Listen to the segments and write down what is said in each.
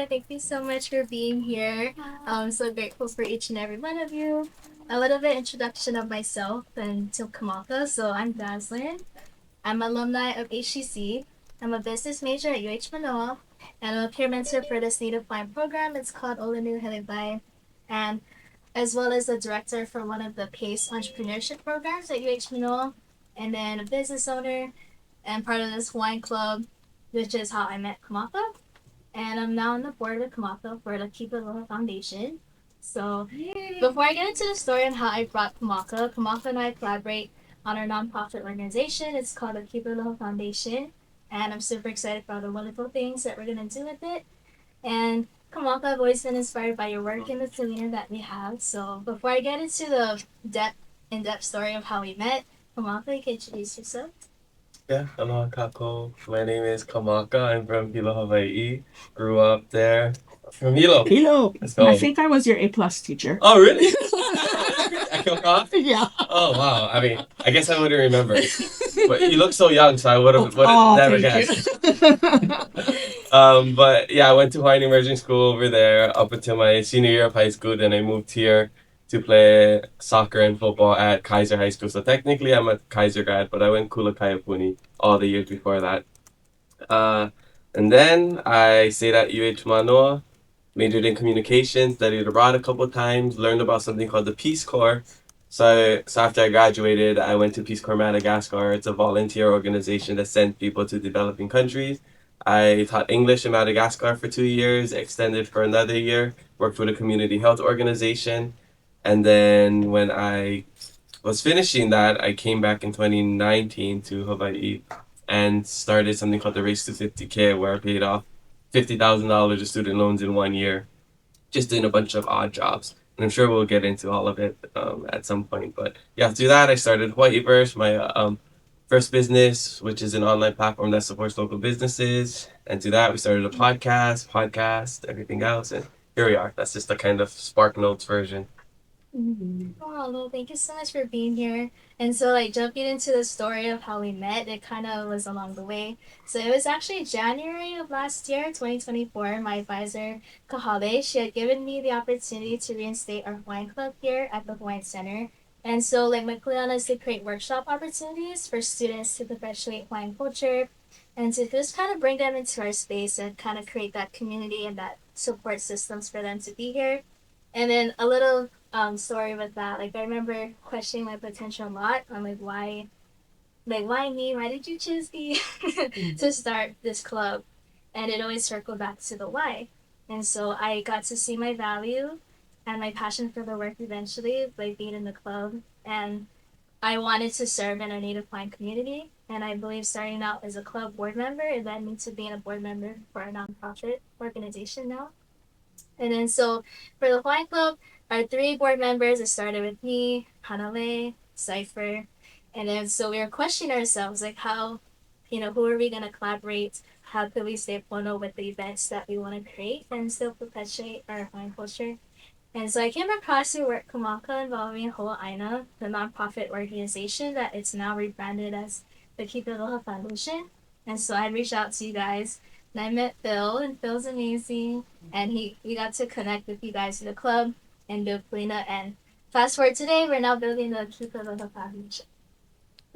Aloha. Thank you so much for being here. I'm so grateful for each and every one of you. A little bit introduction of myself and to Kamaka. So I'm Jazlen. I'm alumni of HCC. I'm a business major at UH Manoa, and I'm a peer mentor for this Native Hawaiian program. It's called Olanu Helebai, and as well as the director for one of the PACE entrepreneurship programs at UH Manoa, and then a business owner and part of this Hawaiian club, which is how I met Kamaka. And I'm now on the board of Kamaka for the Keep It Aloha Foundation. So before I get into the story on how I brought Kamaka and I collaborate on our nonprofit organization. It's called the Keep It Aloha Foundation. And I'm super excited for all the wonderful things that we're going to do with it. And Kamaka, I've always been inspired by your work and the demeanor that we have. So before I get into the in-depth story of how we met, Kamaka, you can introduce yourself. Yeah, aloha kako. My name is Kamaka. I'm from Hilo, Hawaii. Grew up there. From Hilo. Hilo. Let's go. I think I was your A plus teacher. Oh, really? I feel off? Yeah. Oh, wow. I mean, I guess I wouldn't remember. But you look so young, so I would have never thank guessed. you. But yeah, I went to Hawaiian Immersion School over there up until my senior year of high school. Then I moved here to play soccer and football at Kaiser High School. So technically, I'm a Kaiser grad, but I went Kula Kaiapuni all the years before that. And then I stayed at UH Manoa, majored in communications, studied abroad a couple of times, learned about something called the Peace Corps. So after I graduated, I went to Peace Corps Madagascar. It's a volunteer organization that sends people to developing countries. I taught English in Madagascar for 2 years, extended for another year, worked with a community health organization. And then when I was finishing that, I came back in 2019 to Hawaii and started something called the Race to 50K, where I paid off $50,000 of student loans in 1 year, just doing a bunch of odd jobs. And I'm sure we'll get into all of it at some point. But yeah, through that, I started Hawaiiverse, my first business, which is an online platform that supports local businesses. And through that, we started a podcast, everything else. And here we are. That's just a kind of Spark Notes version. Oh, well, thank you so much for being here. And so, like, jumping into the story of how we met, it kind of was along the way. So, it was actually January of last year, 2024. My advisor, Kahale, she had given me the opportunity to reinstate our Hawaiian Club here at the Hawaiian Center. And so, like, my plan is to create workshop opportunities for students to perpetuate Hawaiian culture and to just kind of bring them into our space and kind of create that community and that support systems for them to be here. And then a little story with that. Like I remember questioning my potential a lot. I'm why me? Why did you choose me to start this club? And it always circled back to the why. And so I got to see my value and my passion for the work eventually by being in the club. And I wanted to serve in a Native Hawaiian community. And I believe starting out as a club board member, it led me to being a board member for a nonprofit organization now. And then so for the Hawaiian Club, our three board members, it started with me, Hanale, Cypher, and then so we were questioning ourselves, like how, who are we going to collaborate? How could we stay pono with the events that we want to create and still perpetuate our Hawaiian culture? And so I came across your work, Kamaka, involving Ho'aina, the nonprofit organization that it's now rebranded as the Keep It Aloha Foundation. And so I reached out to you guys, and I met Phil, and Phil's amazing. And we got to connect with you guys in the club and build Polina. And fast forward today, we're now building the Keep It Aloha Foundation.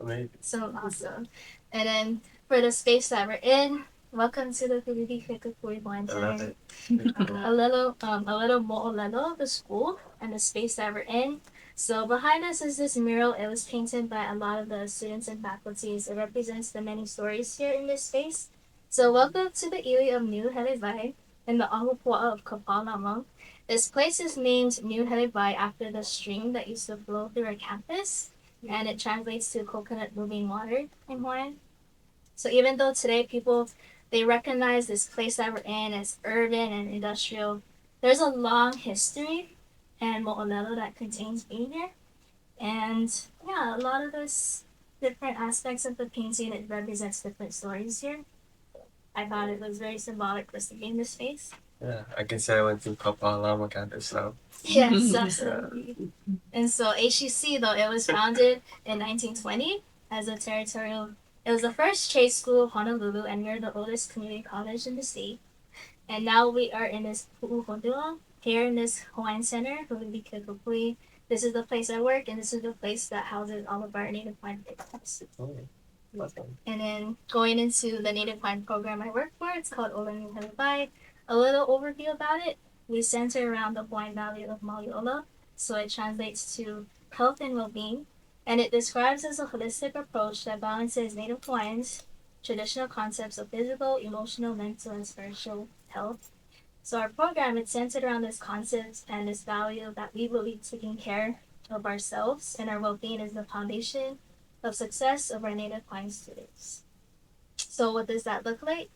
Amazing. So awesome. And then for the space that we're in, welcome to the Filipino Hikapuri Wine I love Center. it. A little mo'olelo of the school and the space that we're in. So behind us is this mural. It was painted by a lot of the students and faculties. It represents the many stories here in this space. So welcome to the iwi of New Helevai and the Ahupua'a of Kapalama. This place is named New Helevai after the stream that used to flow through our campus, and it translates to coconut moving water in Hawaiian. So even though today people they recognize this place that we're in as urban and industrial, there's a long history and mo'olelo that contains being here. And yeah, a lot of those different aspects of the painting, it represents different stories here. I thought it was very symbolic for us to be in this space. Yeah, I can say I went to Kapalama campus now. Yes, absolutely. And so HEC, though, it was founded in 1920 as a territorial. It was the first trade school of Honolulu, and we're the oldest community college in the state. And now we are in this Pu'uhonua, here in this Hawaiian Center, Hu'ulikekupui. This is the place I work, and this is the place that houses all of our Native Hawaiian programs. Oh, awesome. And then going into the Native Hawaiian program I work for, it's called Olani Hanabai. A little overview about it. We center around the Hawaiian value of mauli ola, so it translates to health and well-being, and it describes as a holistic approach that balances Native Hawaiians' traditional concepts of physical, emotional, mental, and spiritual health. So our program is centered around this concept and this value that we believe taking care of ourselves and our well-being is the foundation of success of our Native Hawaiian students. So what does that look like?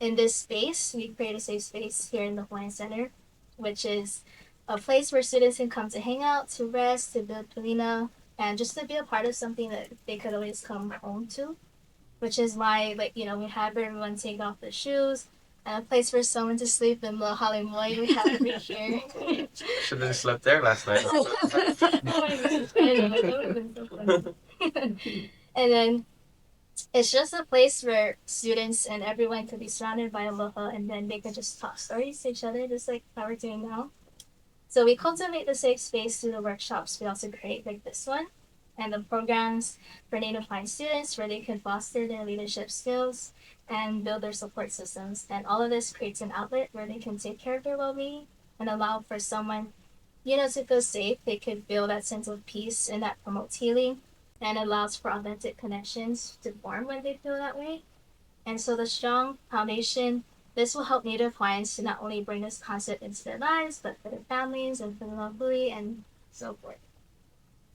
In this space, we create a safe space here in the Hawaiian Center, which is a place where students can come to hang out, to rest, to build palina, and just to be a part of something that they could always come home to. Which is why, like, we have everyone take off their shoes, and a place for someone to sleep in the halimoi we have over here. Should have slept there last night. Oh my goodness, I know, that would have been so funny. And then it's just a place where students and everyone could be surrounded by aloha, and then they could just talk stories to each other, just like how we're doing now. So we cultivate the safe space through the workshops we also create, like this one, and the programs for Native Hawaiian students where they can foster their leadership skills and build their support systems. And all of this creates an outlet where they can take care of their well-being and allow for someone, to feel safe. They could feel that sense of peace and that promotes healing and allows for authentic connections to form when they feel that way. And so the strong foundation, this will help Native Hawaiians to not only bring this concept into their lives, but for their families and for the mauli and so forth.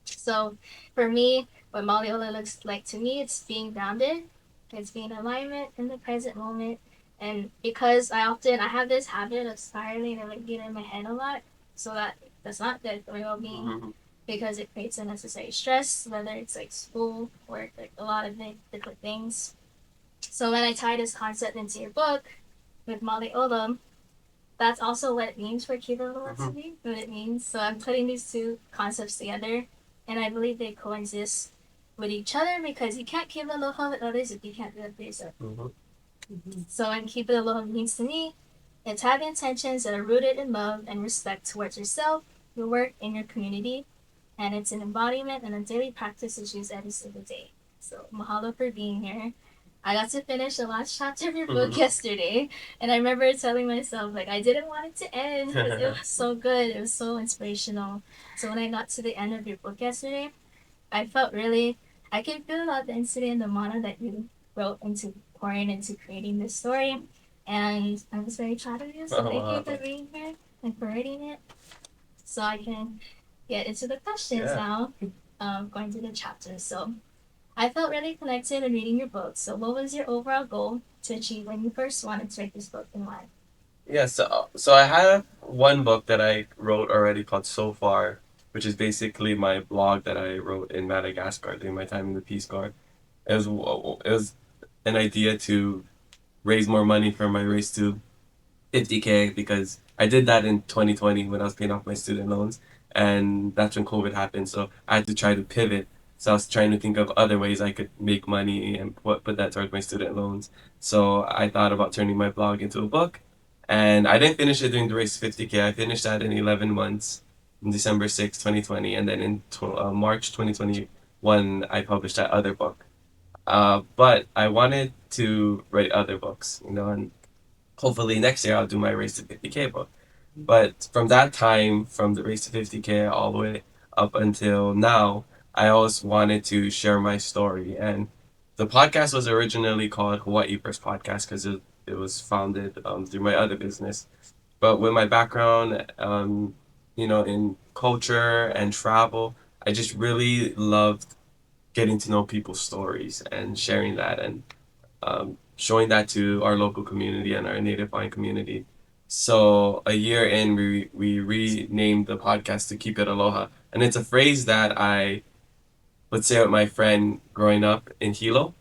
So for me, what mauli ola looks like to me, it's being grounded, it's being in alignment in the present moment. And because I have this habit of spiraling and like getting in my head a lot, so that's not good for my well-being. Mm-hmm. Because it creates unnecessary stress, whether it's like school, work, like a lot of different things. So when I tie this concept into your book with mauli ola, that's also what it means for kiva aloha to me, what it means. So I'm putting these two concepts together, and I believe they coexist with each other because you can't kiva aloha with others if you can't do it for yourself. So when kiva aloha means to me, it's having intentions that are rooted in love and respect towards yourself, your work, and your community. And it's an embodiment and a daily practice to use every single day. So mahalo for being here. I got to finish the last chapter of your book yesterday, and I remember telling myself like I didn't want it to end because it was so good, it was so inspirational. So when I got to the end of your book yesterday, I can feel the authenticity and the mana that you wrote into pouring into creating this story, and I was very proud of you. So thank you for being here and for writing it. So I can get into the questions now, going through the chapters. So I felt really connected in reading your book. So what was your overall goal to achieve when you first wanted to write this book and why? Yeah, so I have one book that I wrote already called So Far, which is basically my blog that I wrote in Madagascar during my time in the Peace Corps. It was an idea to raise more money for my race to 50K because I did that in 2020 when I was paying off my student loans, and that's when COVID happened. So I had to try to pivot. So I was trying to think of other ways I could make money and put that towards my student loans. So I thought about turning my blog into a book, and I didn't finish it during the race 50K. I finished that in 11 months, in December 6, 2020, and then in March 2021 I published that other book. But I wanted to write other books, and hopefully next year I'll do my race to 50K book. But from that time, from the race to 50K all the way up until now, I always wanted to share my story. And the podcast was originally called Hawaii First Podcast because it was founded through my other business. But with my background, in culture and travel, I just really loved getting to know people's stories and sharing that and showing that to our local community and our Native Hawaiian community. So a year in, we renamed the podcast to Keep It Aloha. And it's a phrase that I would say with my friend growing up in Hilo.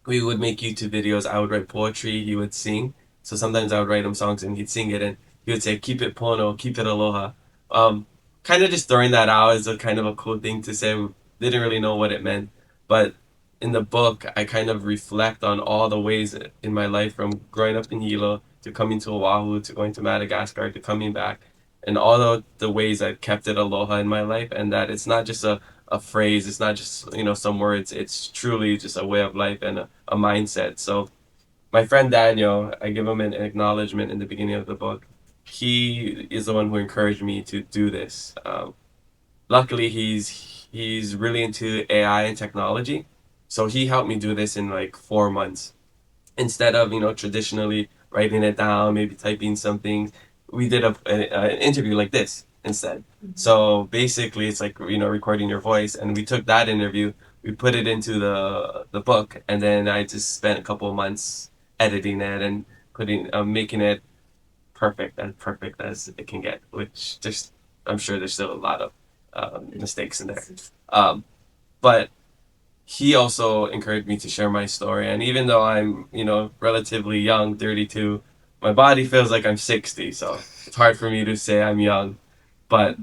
We would make YouTube videos. I would write poetry. He would sing. So sometimes I would write him songs and he'd sing it. And he would say, keep it pono, keep it aloha. Kind of just throwing that out as a kind of a cool thing to say. Didn't really know what it meant. But in the book, I kind of reflect on all the ways in my life from growing up in Hilo to coming to Oahu, to going to Madagascar, to coming back, and all of the ways I've kept it aloha in my life, and that it's not just a phrase, it's not just, some words, it's truly just a way of life and a mindset. So my friend Daniel, I give him an acknowledgement in the beginning of the book. He is the one who encouraged me to do this. Luckily, he's really into AI and technology, so he helped me do this in like 4 months. Instead of traditionally writing it down, maybe typing something, we did an interview like this instead. So basically, it's like recording your voice, and we took that interview, we put it into the book, and then I just spent a couple of months editing it and putting making it perfect as it can get. Which just I'm sure there's still a lot of mistakes in there, but he also encouraged me to share my story. And even though I'm, relatively young, 32, my body feels like I'm 60. So it's hard for me to say I'm young. But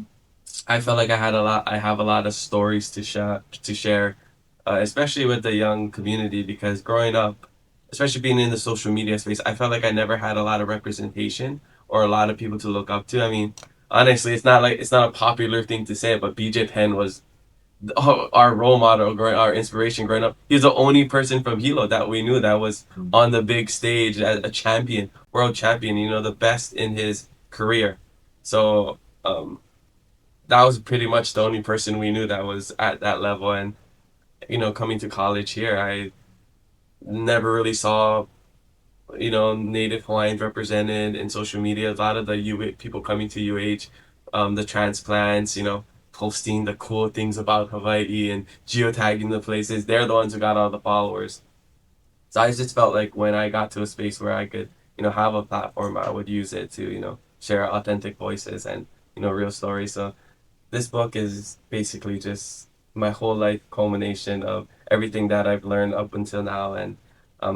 I felt like I have a lot of stories to share, especially with the young community, because growing up, especially being in the social media space, I felt like I never had a lot of representation or a lot of people to look up to. I mean, honestly, it's not a popular thing to say, but BJ Penn was our role model, our inspiration growing up. He's the only person from Hilo that we knew that was on the big stage as a champion, world champion, the best in his career. So that was pretty much the only person we knew that was at that level. And, coming to college here, I never really saw, Native Hawaiians represented in social media. A lot of the people coming to UH, the transplants, posting the cool things about Hawaii and geotagging the places. They're the ones who got all the followers. So I just felt like when I got to a space where I could, have a platform, I would use it to, share authentic voices and, real stories. So this book is basically just my whole life culmination of everything that I've learned up until now, and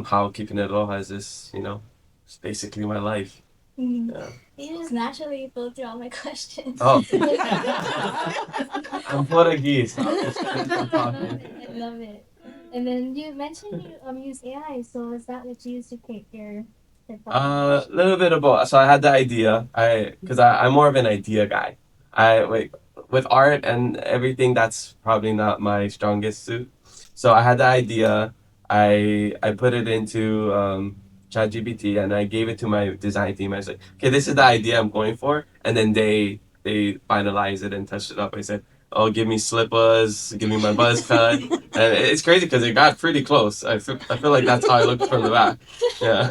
how keeping it aloha is just, it's basically my life. Mm. Yeah. You just naturally go through all my questions. Oh. I'm Portuguese. I love it. I love it. And then you mentioned you use AI, so is that what you use to create your A little bit of both. So I had the idea. Because I'm more of an idea guy. I like with art and everything. That's probably not my strongest suit. So I had the idea. I put it into ChatGPT, and I gave it to my design team. I was like, okay, this is the idea I'm going for, and then they finalized it and touched it up. I said, oh, give me slippers, give me my buzz cut, and it's crazy because it got pretty close. I feel like that's how I looked from the back. Yeah.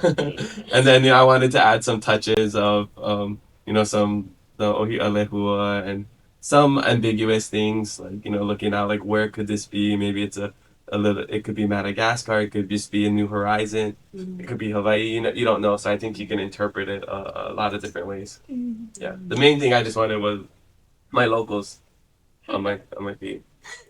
And then I wanted to add some touches of some the ohi alehua and some ambiguous things, like looking out, like where could this be? Maybe it's a little, it could be Madagascar, it could just be a new horizon, it could be Hawaii. You don't know. So I think you can interpret it a lot of different ways. Yeah, the main thing I just wanted was my locals on my feet.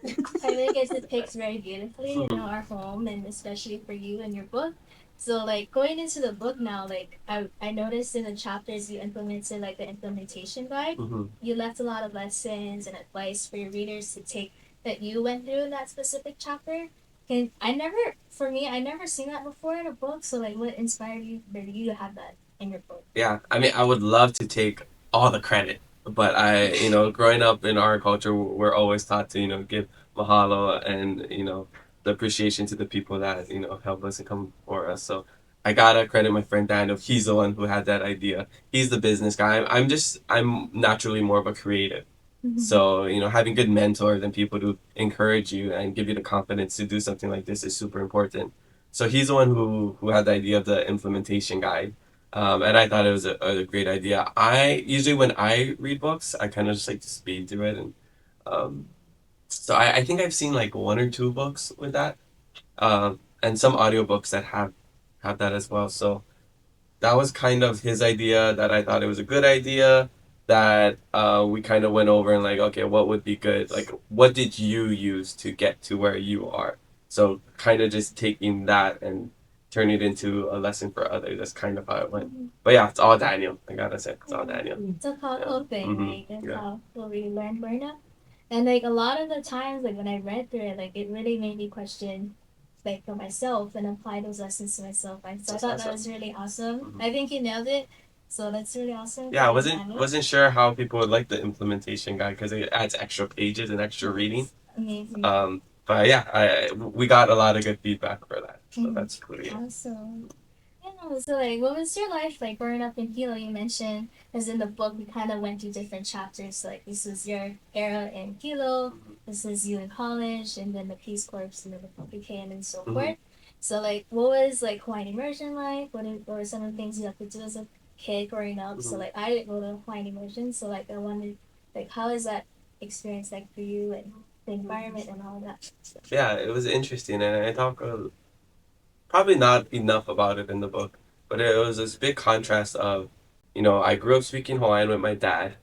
I think it depicts very beautifully, our home, and especially for you and your book. So, like, going into the book now, like, I noticed in the chapters you implemented, like, the implementation guide. Mm-hmm. You left a lot of lessons and advice for your readers to take that you went through in that specific chapter. And I never seen that before in a book. So, like, what inspired you for you to have that in your book? Yeah, I mean, I would love to take all the credit, but growing up in our culture, we're always taught to, give mahalo and, the appreciation to the people that, help us and come for us. So I gotta credit my friend Daniel. He's the one who had that idea. He's the business guy. I'm naturally more of a creative. So, having good mentors and people to encourage you and give you the confidence to do something like this is super important. So he's the one who had the idea of the implementation guide. And I thought it was a great idea. I usually, when I read books, I kind of just like to speed through it, and um, so I think I've seen like one or two books with that, and some audiobooks that have that as well. So that was kind of his idea. That I thought it was a good idea. That we kind of went over and like, okay, what would be good? Like, what did you use to get to where you are? So kind of just taking that and turn it into a lesson for others. That's kind of how it went. But yeah, it's all Daniel. I gotta say, it's all Daniel. It's a cool thing, Mhm. right? That's Yeah. how what we learn up. And like a lot of the times, like when I read through it, like it really made me question like for myself and apply those lessons to myself. So I That's thought that awesome. was really awesome. Mhm. I think you nailed it. So that's really awesome. Yeah, I Thanks, wasn't Annie. wasn't sure how people would like the implementation guide because it adds extra pages and extra reading. Amazing. But yeah, we got a lot of good feedback for that, so that's cool. Yeah. Awesome. Yeah, so like, what was your life like growing up in Hilo? You mentioned, because in the book we kind of went through different chapters. So like, this was your era in Hilo, this is you in college, and then the Peace Corps and the Republican and so Mhm. forth. So like, what was like Hawaiian immersion like? What were some of the things you had to do as a kid growing up? So Mhm. like, I didn't go to Hawaiian immersion, so like, I wondered, like, how is that experience like for you and the environment and all that? Yeah, it was interesting, and I talk probably not enough about it in the book, but it was this big contrast of, I grew up speaking Hawaiian with my dad,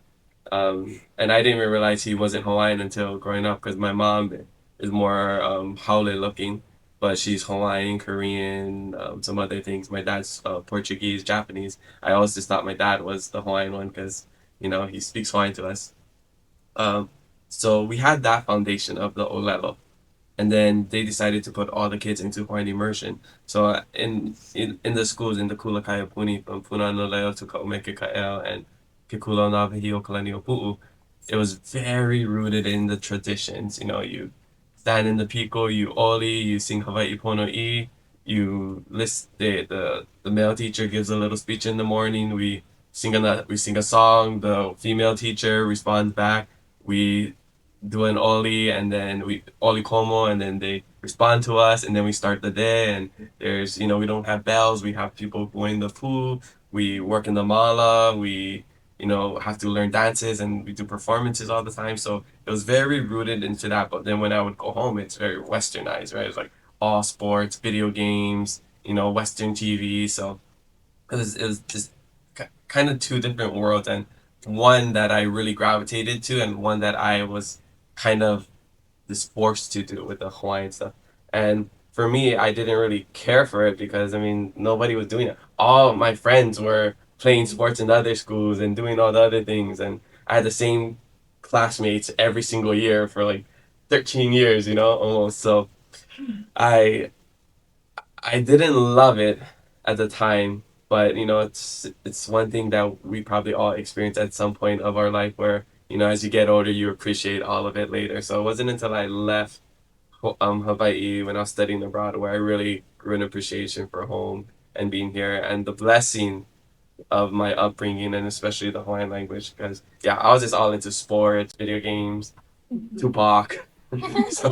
and I didn't even realize he wasn't Hawaiian until growing up because my mom is more Haole looking, but she's Hawaiian, Korean, some other things. My dad's Portuguese, Japanese. I always just thought my dad was the Hawaiian one because, he speaks Hawaiian to us. Um, so we had that foundation of the Olelo, and then they decided to put all the kids into Hawaiian immersion. So in the schools in the Kula Kaiapuni from Punanoleo to Kaumeke Ka'el and Kekula Navahio Kalani Pu'u, it was very rooted in the traditions. You stand in the piko, you oli, you sing Hawaii Pono'i, you list the male teacher gives a little speech in the morning. We sing a song. The female teacher responds back. We do an oli and then we oli como and then they respond to us and then we start the day and there's we don't have bells, we have people going the pool, we work in the mala, we have to learn dances and we do performances all the time, so it was very rooted into that. But then when I would go home, it's very westernized, right? It's like all sports, video games, western TV. So it was just kind of two different worlds, and one that I really gravitated to, and one that I was kind of just forced to do with the Hawaiian stuff. And for me, I didn't really care for it because I mean nobody was doing it. All my friends were playing sports in other schools and doing all the other things, and I had the same classmates every single year for like 13 years, almost. So I I didn't love it at the time, but it's one thing that we probably all experience at some point of our life where as you get older you appreciate all of it later. So it wasn't until I left Hawaii when I was studying abroad where I really grew an appreciation for home and being here and the blessing of my upbringing and especially the Hawaiian language because yeah, I was just all into sports, video games, Tupac. So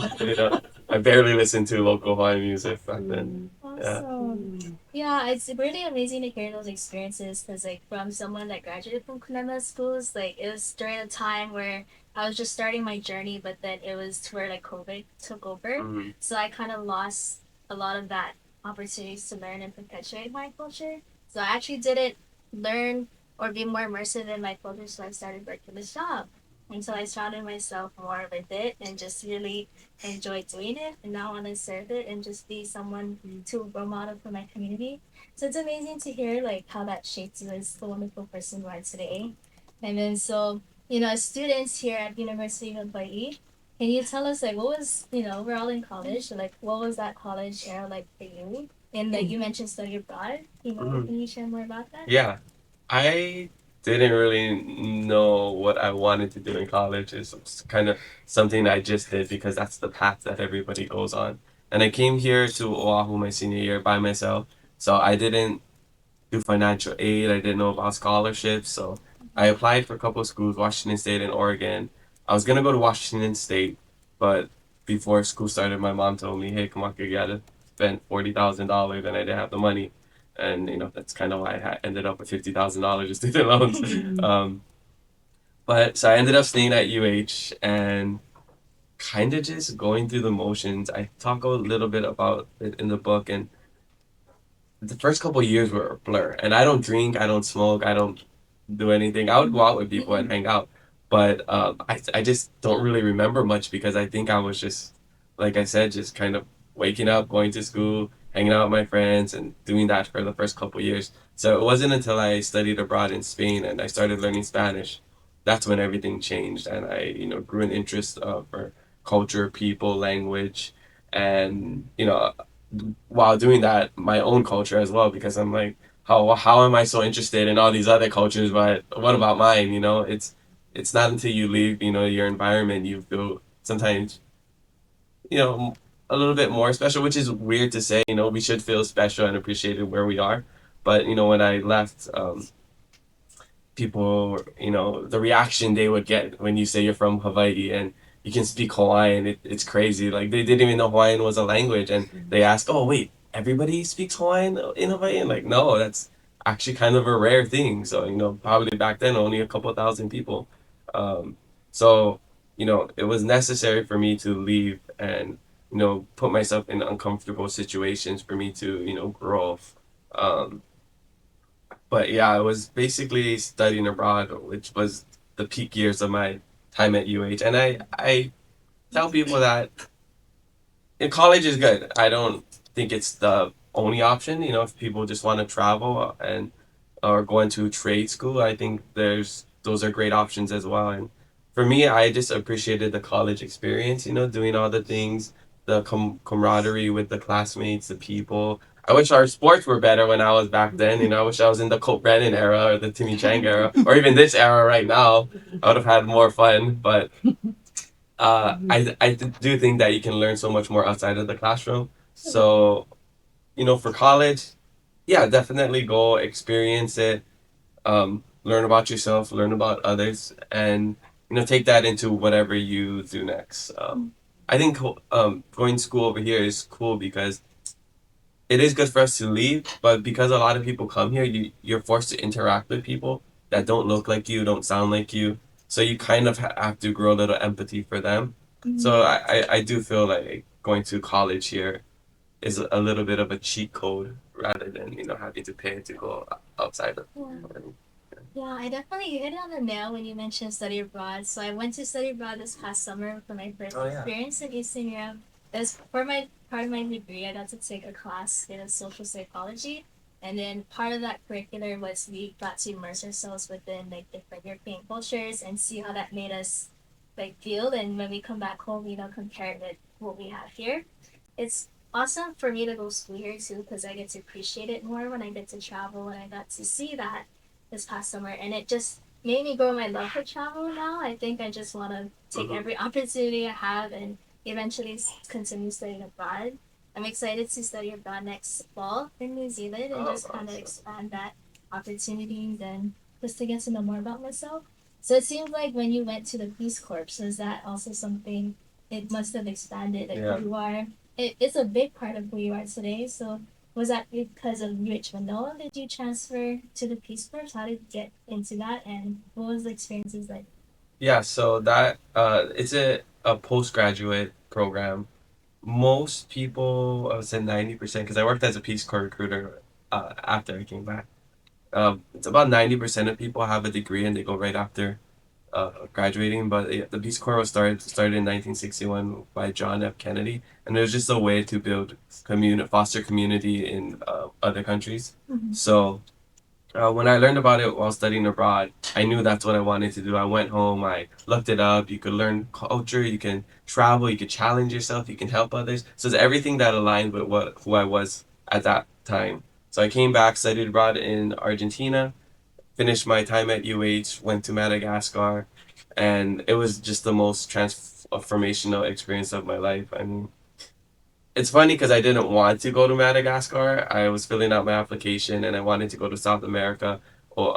I barely listened to local Hawaiian music back then. Yeah. Awesome. Yeah, it's really amazing to hear those experiences because, like, from someone that graduated from Kunema schools, like, it was during a time where I was just starting my journey, but then it was to where, like, COVID took over. Mm-hmm. So I kind of lost a lot of that opportunities to learn and perpetuate my culture. So I actually didn't learn or be more immersive in my culture, so I started working this job until I surrounded myself more with it and just really enjoy doing it and now want to serve it and just be someone to role model for my community. So it's amazing to hear like how that shaped you as the wonderful person you are today. And then so, as students here at University of Hawaii, can you tell us like what was, we're all in college, so like what was that college era like for you? And like you mentioned study abroad, Mhm. can you share more about that? Yeah, I didn't really know what I wanted to do in college. It's kind of something I just did because that's the path that everybody goes on. And I came here to Oahu my senior year by myself, so I didn't do financial aid. I didn't know about scholarships, so I applied for a couple of schools, Washington State and Oregon. I was gonna go to Washington State, but before school started, my mom told me, "Hey, Kamaka, you gotta spend $40,000," and I didn't have the money, and that's kind of why I ended up with $50,000 in student loans. But so I ended up staying at UH and kind of just going through the motions. I talk a little bit about it in the book, and the first couple of years were a blur. And I don't drink, I don't smoke, I don't do anything. I would go out with people and hang out, but I just don't really remember much because I think I was just, like I said, just kind of waking up, going to school, hanging out with my friends, and doing that for the first couple of years. So it wasn't until I studied abroad in Spain and I started learning Spanish, that's when everything changed, and I grew an interest for culture, people, language, and while doing that, my own culture as well, because I'm like, how am I so interested in all these other cultures, but what about mine? It's not until you leave, your environment, you feel sometimes, you know, a little bit more special, which is weird to say. We should feel special and appreciated where we are. But when I left, people, the reaction they would get when you say you're from Hawaii and you can speak Hawaiian, it's crazy. Like they didn't even know Hawaiian was a language, and they ask, "Oh, wait, everybody speaks Hawaiian in Hawaii?" And like, no, that's actually kind of a rare thing. So probably back then only a couple thousand people. Um, so it was necessary for me to leave and put myself in uncomfortable situations for me to grow. Um, but yeah, I was basically studying abroad, which was the peak years of my time at UH. And I tell people that college is good. I don't think it's the only option. If people just want to travel and or go into trade school, I think those are great options as well. And for me, I just appreciated the college experience. Doing all the things, the camaraderie with the classmates, the people. I wish our sports were better when I was back then. I wish I was in the Colt Brennan era or the Timmy Chang era or even this era right now. I would have had more fun, but I do think that you can learn so much more outside of the classroom. So, for college, yeah, definitely go experience it, learn about yourself, learn about others, and take that into whatever you do next. I think going to school over here is cool because it is good for us to leave, but because a lot of people come here, you're forced to interact with people that don't look like you, don't sound like you. So you kind of have to grow a little empathy for them. So I do feel like going to college here is a little bit of a cheat code rather than having to pay to go outside of. Yeah, I definitely you hit it on the nail when you mentioned study abroad. So I went to study abroad this past summer for my first Oh yeah. experience in Eastern Europe. It was for my part of my degree. I got to take a class in social psychology, and then part of that curricular was we got to immerse ourselves within like different European cultures and see how that made us like feel. And when we come back home, compare it with what we have here. It's awesome for me to go school here too because I get to appreciate it more when I get to travel and I got to see that this past summer, and it just made me grow my love for travel now. I think I just want to take every opportunity I have and eventually continue studying abroad. I'm excited to study abroad next fall in New Zealand and just kind of expand that opportunity and just to get to know more about myself. So it seems like when you went to the Peace Corps, was that also something it must have expanded like Yeah. who you are? It's a big part of who you are today. So was that because of UH Manoa did you transfer to the Peace Corps? How did you get into that, and what was the experiences like? Yeah, so that it's a postgraduate program. Most people, I would say 90%, because I worked as a Peace Corps recruiter after I came back. It's about 90% of people have a degree and they go right after graduating. But the Peace Corps was started in 1961 by John F. Kennedy, and it was just a way to build foster community in other countries. So when I learned about it while studying abroad, I knew that's what I wanted to do. I went home, I looked it up. You could learn culture, you can travel, you could challenge yourself, you can help others. So it's everything that aligned with who I was at that time. So I came back, studied abroad in Argentina, finished my time at UH, went to Madagascar, and it was just the most transformational experience of my life. I mean, it's funny because I didn't want to go to Madagascar. I was filling out my application and I wanted to go to South America or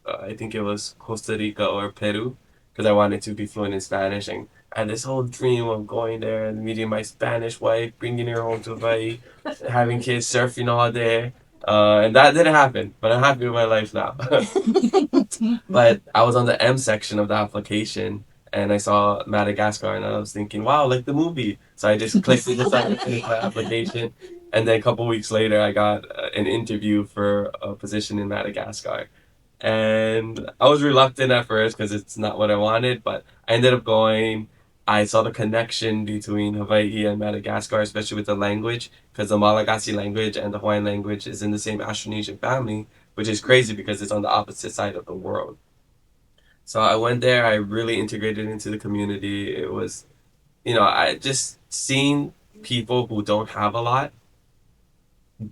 I think it was Costa Rica or Peru because I wanted to be fluent in Spanish, and I had this whole dream of going there and meeting my Spanish wife, bringing her home to Hawaii, having kids, surfing all day. And that didn't happen, but I'm happy with my life now. But I was on the M section of the application and I saw Madagascar and I was thinking, wow, like the movie. So I just clicked it, decided to finish my application. And then a couple weeks later, I got an interview for a position in Madagascar. And I was reluctant at first because it's not what I wanted, but I ended up going. I saw the connection between Hawaii and Madagascar, especially with the language, because the Malagasy language and the Hawaiian language is in the same Austronesian family, which is crazy because it's on the opposite side of the world. So I went there, I really integrated into the community. It was, I just seeing people who don't have a lot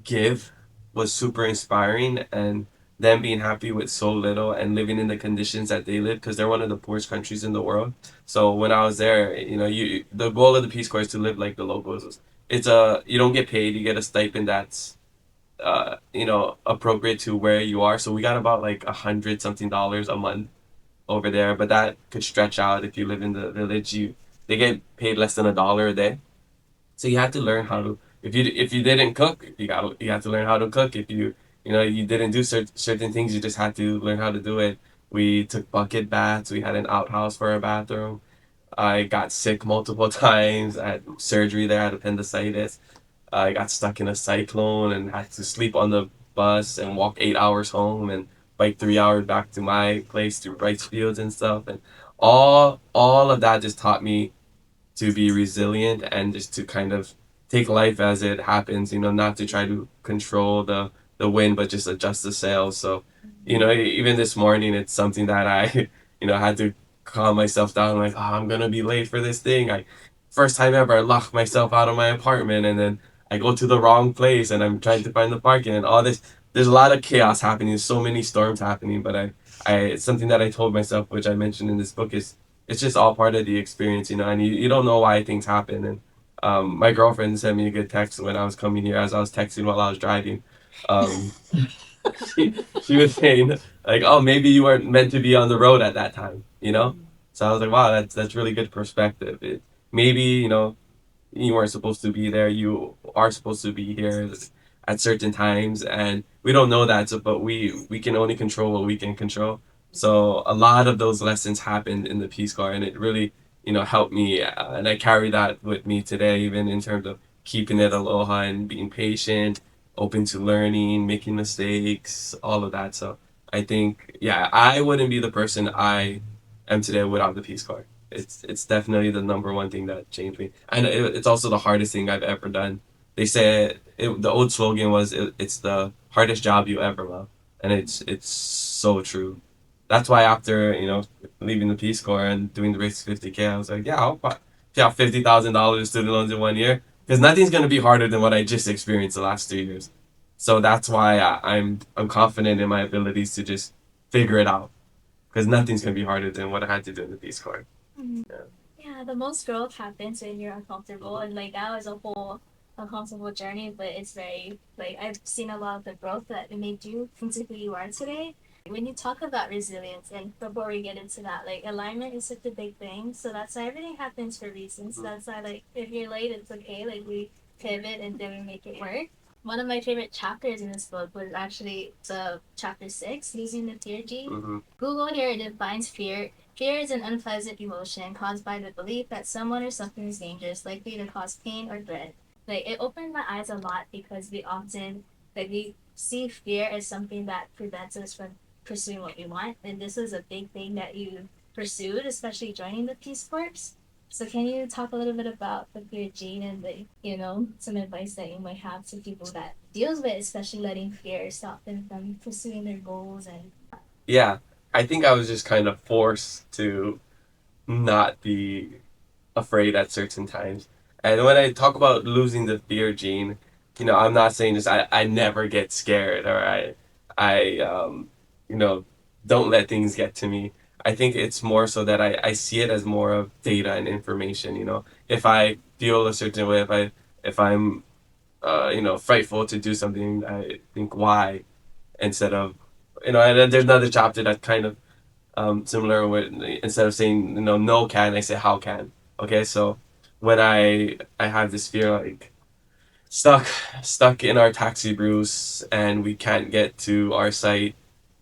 give was super inspiring, and them being happy with so little and living in the conditions that they live because they're one of the poorest countries in the world. So when I was there, you the goal of the Peace Corps is to live like the locals. It's a you don't get paid, you get a stipend that's appropriate to where you are. So we got about like 100 something dollars a month over there, but that could stretch out if you live in the village. They get paid less than $1 a day. So you have to learn how to if you didn't cook, you have to learn how to cook. If you didn't do certain things, you just had to learn how to do it. We took bucket baths. We had an outhouse for a bathroom. I got sick multiple times. I had surgery there. I had appendicitis. I got stuck in a cyclone and had to sleep on the bus and walk 8 hours home and bike 3 hours back to my place through rice fields and stuff. And all of that just taught me to be resilient and just to kind of take life as it happens, not to try to control the wind, but just adjust the sails. So, even this morning, it's something that I, had to calm myself down. Like, oh, I'm gonna be late for this thing. First time ever, I locked myself out of my apartment, and then I go to the wrong place, and I'm trying to find the parking, and all this. There's a lot of chaos happening. There's so many storms happening, but it's something that I told myself, which I mentioned in this book, is it's just all part of the experience, and you don't know why things happen. And my girlfriend sent me a good text when I was coming here as I was texting while I was driving. Um, she was saying like, "Oh, maybe you weren't meant to be on the road at that time." So I was like, "Wow, that's really good perspective. Maybe you weren't supposed to be there. You are supposed to be here at certain times, and we don't know that. So, but we can only control what we can control. So a lot of those lessons happened in the Peace Corps, and it really helped me, and I carry that with me today, even in terms of keeping it aloha and being patient, open to learning, making mistakes, all of that. So I think, yeah, I wouldn't be the person I am today without the Peace Corps. It's definitely the number one thing that changed me, and it's also the hardest thing I've ever done. They say the old slogan was it's the hardest job you ever love, and it's so true. That's why after leaving the Peace Corps and doing the race 50K, I was like, yeah, I'll pay out $50,000 student loans in 1 year because nothing's gonna be harder than what I just experienced the last 3 years. So that's why I'm confident in my abilities to just figure it out because nothing's gonna be harder than what I had to do in the Peace Corps. Mhm. Yeah. Yeah, the most growth happens when you're uncomfortable, and like that was a whole uncomfortable journey. But it's very like I've seen a lot of the growth that it made you into who you are today. When you talk about resilience, and before we get into that, like alignment is such a big thing. So that's why everything happens for reasons. So that's why like if you're late, it's okay. Like we pivot and then we make it work. One of my favorite chapters in this book was actually the chapter 6, using the fear gene. Mm-hmm. Google here defines fear. Fear is an unpleasant emotion caused by the belief that someone or something is dangerous, likely to cause pain or threat. Like it opened my eyes a lot because we often we see fear as something that prevents us from pursuing what we want, and this was a big thing that you pursued, especially joining the Peace Corps. So can you talk a little bit about the fear gene and some advice that you might have to people that deals with especially letting fear stop them from pursuing their goals and Yeah, I think I was just kind of forced to not be afraid at certain times. And when I talk about losing the fear gene, I'm not saying this. I never get scared or I you know, don't let things get to me. I think it's more so that I see it as more of data and information. If I feel a certain way, if I'm frightful to do something, I think why instead of and then there's another chapter that kind of similar with instead of saying no can I say how can. Okay, so when I have this fear like stuck stuck in our taxi, Bruce, and we can't get to our site.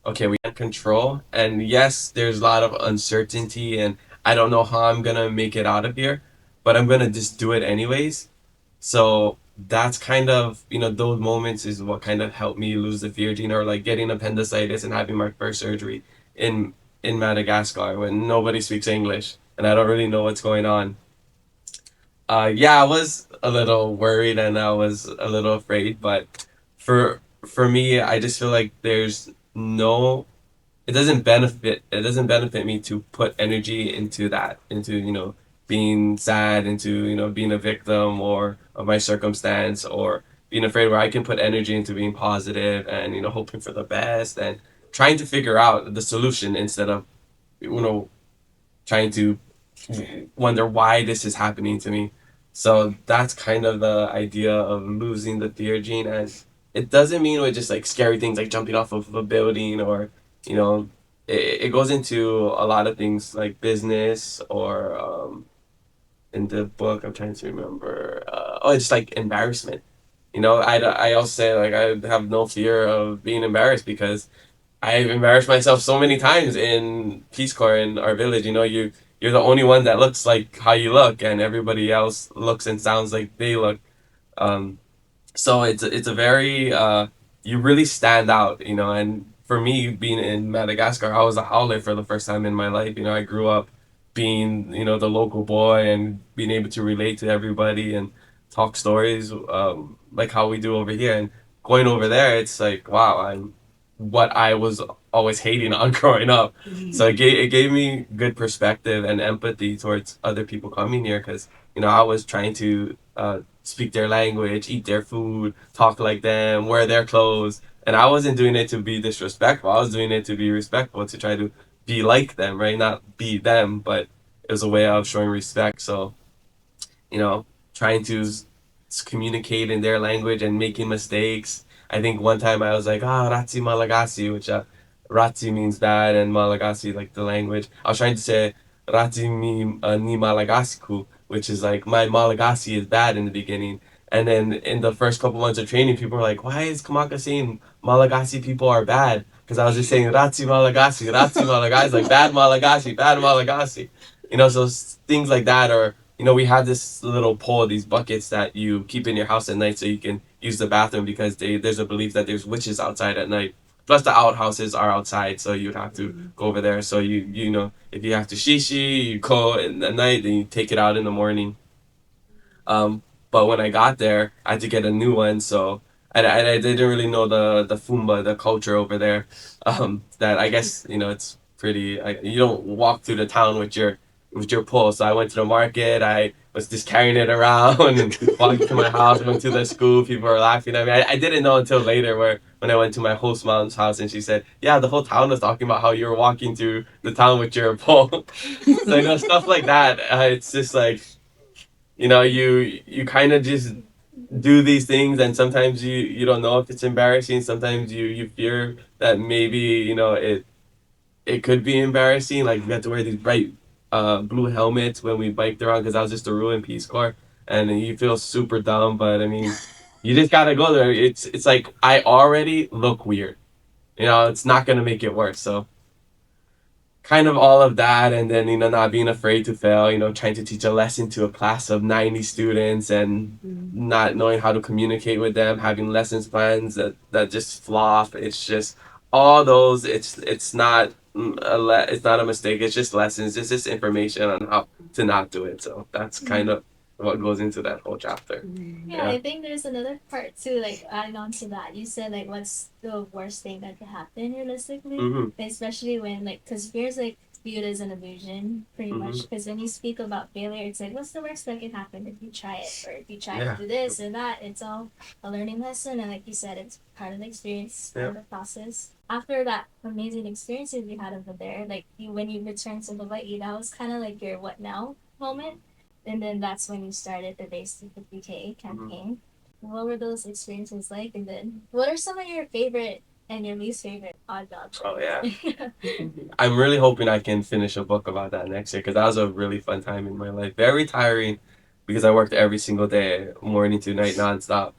Okay, we can't control, and yes, there's a lot of uncertainty, and I don't know how I'm gonna make it out of here, but I'm gonna just do it anyways. So that's kind of those moments is what kind of helped me lose the fear gene, or like getting appendicitis and having my first surgery in in Madagascar when nobody speaks English and I don't really know what's going on. Yeah, I was a little worried and I was a little afraid, but for me, I just feel like there's no it doesn't benefit me to put energy into that, into being sad, into being a victim or of my circumstance, or being afraid, where I can put energy into being positive and hoping for the best and trying to figure out the solution instead of trying to wonder why this is happening to me. So that's kind of the idea of losing the fear gene, and it doesn't mean with just like scary things like jumping off of a building or you know it goes into a lot of things like business or in the book I'm trying to remember it's like embarrassment. I also say like I have no fear of being embarrassed because I've embarrassed myself so many times in Peace Corps in our village. You're the only one that looks like how you look, and everybody else looks and sounds like they look. Um, so it's a very you really stand out, and for me being in Madagascar, I was a howler for the first time in my life. I grew up being the local boy and being able to relate to everybody and talk stories like how we do over here, and going over there it's like wow, I'm what I was always hating on growing up. So it gave me good perspective and empathy towards other people coming here because I was trying to speak their language, eat their food, talk like them, wear their clothes. And I wasn't doing it to be disrespectful. I was doing it to be respectful, to try to be like them, right? Not be them, but it was a way of showing respect. So, you know, trying to communicate in their language and making mistakes. I think one time I was like, Ratsi Malagasi, which Ratsi means bad and Malagasi like the language. I was trying to say Ratsi ni Malagasiku, which is like my Malagasy is bad in the beginning. And then in the first couple months of training, people were like, why is Kamaka saying Malagasy people are bad? Because I was just saying Ratsi Malagasi, like bad Malagasy. So things like that, or we have this little pole, these buckets that you keep in your house at night so you can use the bathroom because there's a belief that there's witches outside at night. Plus the outhouses are outside, so you'd have to go over there. So if you have to shishi, you go in the night, then you take it out in the morning. Um, but when I got there, I had to get a new one. So I didn't really know the Fumba, the culture over there. That I guess it's pretty. You don't walk through the town with your pole. So I went to the market. I was just carrying it around and walking to my house. Went to the school. People were laughing at me. I didn't know until later when I went to my host mom's house and she said, "Yeah, the whole town was talking about how you were walking through the town with your pole." So stuff like that. It's just like you kind of just do these things, and sometimes you don't know if it's embarrassing. Sometimes you fear that maybe it could be embarrassing. Like we had to wear these bright blue helmets when we biked around because I was just a ruined Peace Corps, and you feel super dumb. But I mean, you just gotta go there. It's like I already look weird. It's not gonna make it worse. So kind of all of that, and then not being afraid to fail, trying to teach a lesson to a class of 90 students and not knowing how to communicate with them, having lessons plans that just flop. It's just all those. It's not it's not a mistake. It's just lessons. It's just information on how to not do it. So that's kind of what goes into that whole chapter. Yeah, I think there's another part too, like adding on to that. You said like what's the worst thing that could happen realistically, especially when like because fear's like viewed as an illusion pretty much. Because when you speak about failure, it's like what's the worst that can happen if you try it or if you try to do this or that. It's all a learning lesson, and like you said, it's part of the experience, part of the process. After that amazing experiences you had over there, like when you returned to Hawaii, that was kind of like your what now moment, and then that's when you started the Race to 50K campaign. What were those experiences like? And then what are some of your favorite and your least favorite odd jobs? Oh yeah. I'm really hoping I can finish a book about that next year because that was a really fun time in my life. Very tiring because I worked every single day, morning to night, nonstop.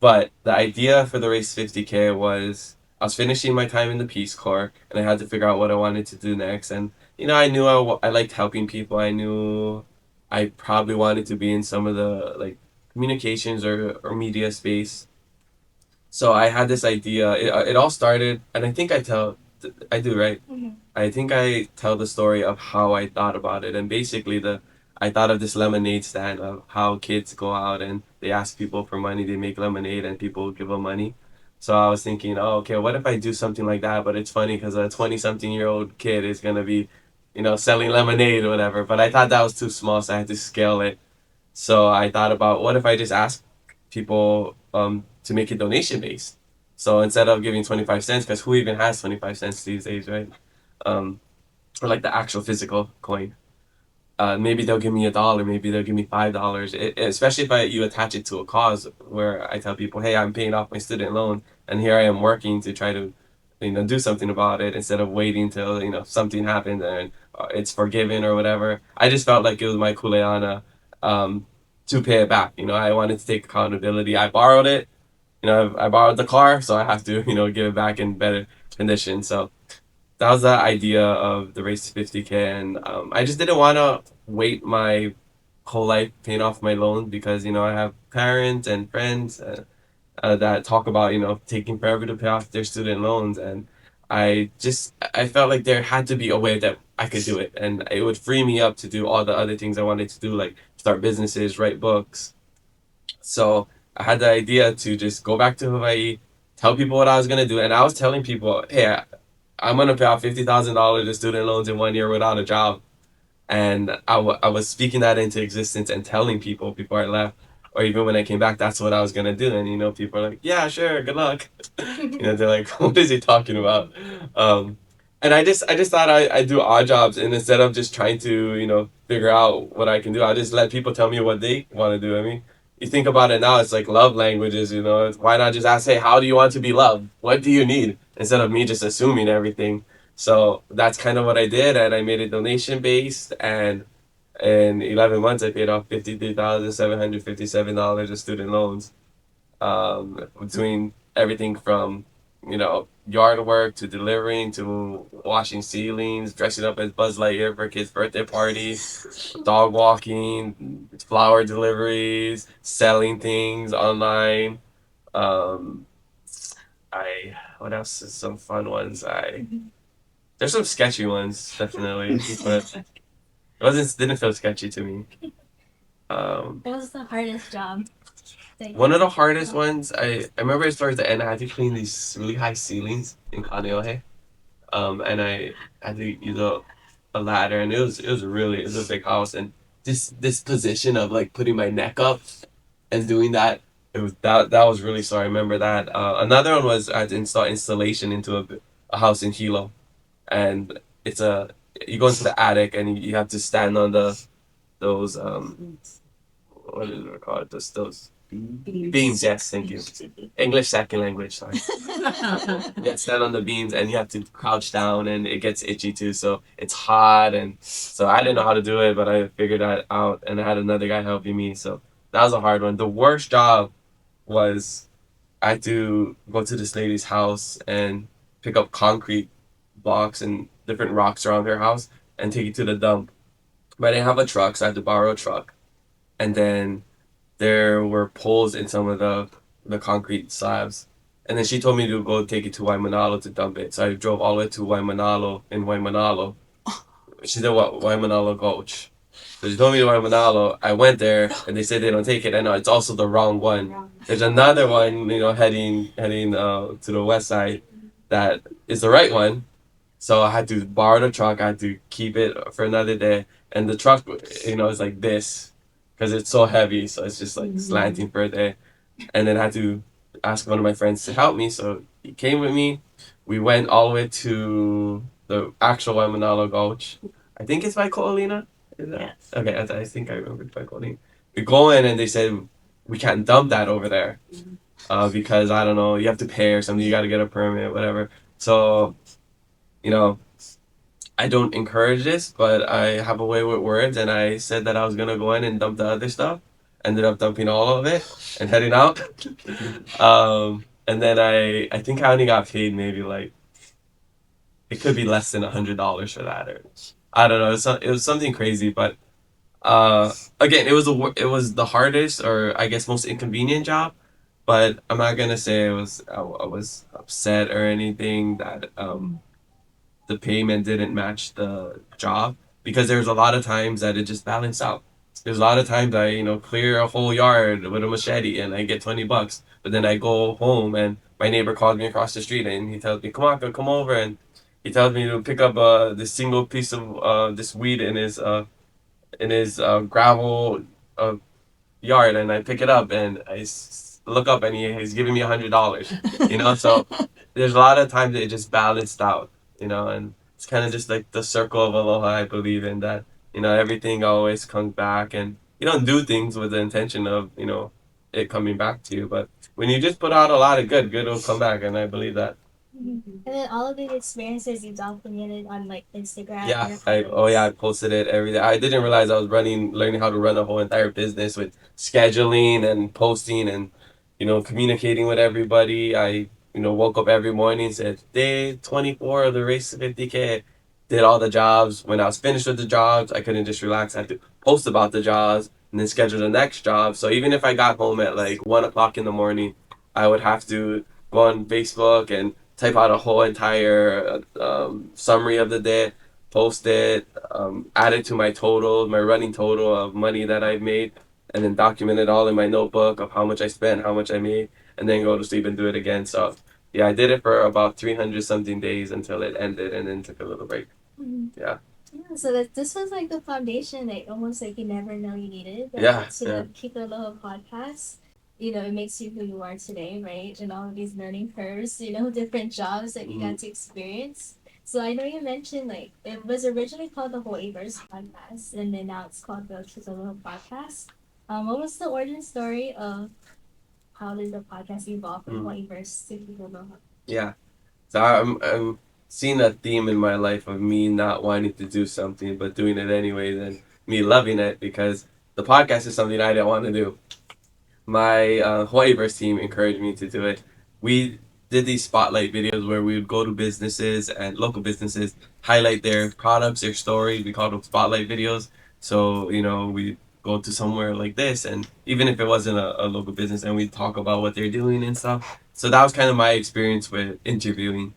But the idea for the Race 50K was I was finishing my time in the Peace Corps and I had to figure out what I wanted to do next. And, I knew I liked helping people. I knew I probably wanted to be in some of the like communications or media space. So I had this idea. It all started, and I think I do, right? I think I tell the story of how I thought about it, and basically I thought of this lemonade stand of how kids go out and they ask people for money, they make lemonade, and people give them money. So I was thinking, oh, okay, what if I do something like that? But it's funny because a 20-something-year-old kid is gonna be, selling lemonade or whatever. But I thought that was too small, so I had to scale it. So I thought about what if I just ask people to make it donation based. So instead of giving 25 cents, because who even has 25 cents these days, right? Um, or like the actual physical coin. Maybe they'll give me $1, maybe they'll give me $5. Especially if you attach it to a cause where I tell people, hey, I'm paying off my student loan, and here I am working to try to, do something about it instead of waiting till something happens and it's forgiven or whatever. I just felt like it was my kuleana to pay it back. I wanted to take accountability. I borrowed it. I borrowed the car, so I have to give it back in better condition. So that was the idea of the race to 50K, and I just didn't want to wait my whole life paying off my loan because I have parents and friends that talk about taking forever to pay off their student loans, and I felt like there had to be a way that I could do it, and it would free me up to do all the other things I wanted to do, like start businesses, write books. So I had the idea to just go back to Hawaii, tell people what I was gonna do, and I was telling people, hey, I'm gonna pay off $50,000 in student loans in 1 year without a job, and I was speaking that into existence and telling people before I left, or even when I came back, that's what I was gonna do. And people are like, yeah, sure, good luck. They're like, what is he talking about? Um, and I just thought I do odd jobs, and instead of just trying to figure out what I can do, I just let people tell me what they want to do. I mean, you think about it now, it's like love languages. Why not just ask, hey, how do you want to be loved? What do you need? Instead of me just assuming everything. So that's kind of what I did, and I made it donation based, and in 11 months I paid off $53,757 of student loans, doing everything from yard work to delivering to washing ceilings, dressing up as Buzz Lightyear for kids' birthday parties, dog walking, flower deliveries, selling things online. Um, I what else is some fun ones? I There's some sketchy ones definitely, but it didn't feel sketchy to me. What was the hardest job that One of you the hardest ones, I remember as far as the end, I had to clean these really high ceilings in Kaneohe. And I had to use a ladder, and it was a big house, and this position of like putting my neck up and doing that, that was really sore. I remember that. Another one was I had to install insulation into a house in Hilo, and it's a you go into the attic and you have to stand on those what is it called? Those beams. Yes, thank you. English second language. Sorry. Yeah, stand on the beams and you have to crouch down and it gets itchy too. So it's hot, and so I didn't know how to do it, but I figured that out, and I had another guy helping me. So that was a hard one. The worst job was I had to go to this lady's house and pick up concrete blocks and different rocks around her house and take it to the dump. But I didn't have a truck, so I had to borrow a truck. And then there were poles in some of the concrete slabs. And then she told me to go take it to Waimanalo to dump it. So I drove all the way to Waimanalo in Waimanalo. She said what Waimanalo Gulch. So she told me to Waimanalo. I went there and they said they don't take it. I know it's also the wrong one. There's another one, heading to the west side that is the right one. So I had to borrow the truck. I had to keep it for another day. And the truck, is like this because it's so heavy. So it's just like slanting for a day. And then I had to ask one of my friends to help me. So he came with me. We went all the way to the actual Waimanalo Gulch. I think it's by Ko'olina. Is that? Yes. Okay, I think I remember it's by Ko'olina. We go in and they said we can't dump that over there because I don't know, you have to pay or something. You got to get a permit, whatever. So you know, I don't encourage this, but I have a way with words, and I said that I was gonna go in and dump the other stuff. Ended up dumping all of it and heading out. And then I think I only got paid maybe like it could be less than $100 for that, or I don't know. It was something crazy, but again, it was the hardest, or I guess most inconvenient job. But I'm not gonna say I was upset or anything that the payment didn't match the job, because there's a lot of times that it just balanced out. There's a lot of times I, clear a whole yard with a machete and I get $20, but then I go home and my neighbor calls me across the street and he tells me, Kamaka, come over, and he tells me to pick up this single piece of this weed in his gravel uh, yard, and I pick it up and look up and he's giving me $100. You know, so there's a lot of times that it just balanced out. You know, and it's kind of just like the circle of aloha. I believe in that. You know, everything always comes back, and you don't do things with the intention of it coming back to you, but when you just put out a lot of good will come back, and I believe that. And then all of the experiences you documented on like Instagram. Yeah, Your I posted it every day. I didn't realize I was learning how to run a whole entire business with scheduling and posting and communicating with everybody. I woke up every morning, said day 24 of the race to 50K, did all the jobs. When I was finished with the jobs, I couldn't just relax. I had to post about the jobs and then schedule the next job. So even if I got home at like 1 o'clock in the morning, I would have to go on Facebook and type out a whole entire summary of the day, post it, add it to my total, my running total of money that I've made, and then document it all in my notebook of how much I spent, how much I made, and then go to sleep and do it again. So yeah, I did it for about 300 something days until it ended, and then took a little break. Yeah. Yeah, so this was like the foundation, like almost like you never know you needed. Yeah, To yeah. Keep It Aloha podcast, it makes you who you are today, right? And all of these learning curves, different jobs that you got to experience. So I know you mentioned like it was originally called the Hawaiiverse podcast, and then now it's called the Keep It Aloha podcast. What was the origin story of how did the podcast evolve from Hawaiiverse to Keep It Aloha? Yeah. So I'm seeing a theme in my life of me not wanting to do something but doing it anyways, and me loving it because the podcast is something I didn't want to do. My Hawaiiverse team encouraged me to do it. We did these spotlight videos where we would go to businesses and local businesses, highlight their products, their stories. We called them spotlight videos. So, we go to somewhere like this, and even if it wasn't a local business, and we talk about what they're doing and stuff. So that was kind of my experience with interviewing.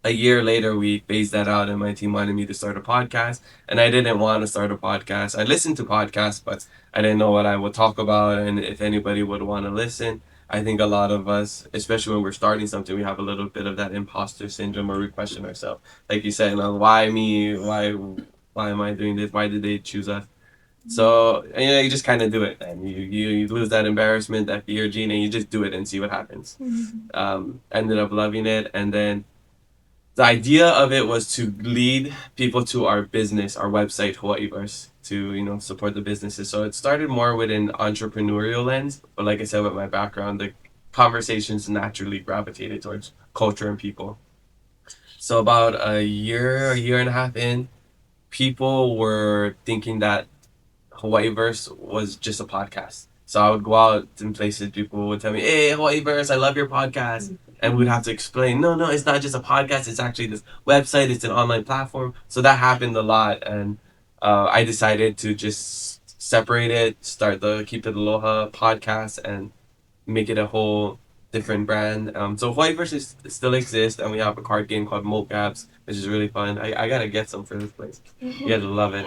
A year later, we phased that out, and my team wanted me to start a podcast. And I didn't want to start a podcast. I listened to podcasts, but I didn't know what I would talk about and if anybody would want to listen. I think a lot of us, especially when we're starting something, we have a little bit of that imposter syndrome where we question ourselves. Like you said, why me? Why am I doing this? Why did they choose us? So you just kind of do it, and you lose that embarrassment, that fear gene, and you just do it and see what happens. Ended up loving it, and then the idea of it was to lead people to our business, our website, Hawaiiverse, to support the businesses. So it started more with an entrepreneurial lens, but like I said, with my background, the conversations naturally gravitated towards culture and people. So about a year and a half in, people were thinking that Hawaiiverse was just a podcast. So I would go out in places, people would tell me, "Hey, Hawaiiverse, I love your podcast." And we'd have to explain, no, it's not just a podcast. It's actually this website. It's an online platform. So that happened a lot. And I decided to just separate it, start the Keep It Aloha podcast, and make it a whole different brand. So Hawaiiverse still exists, and we have a card game called Mocaps, which is really fun. I got to get some for this place. You guys will love it.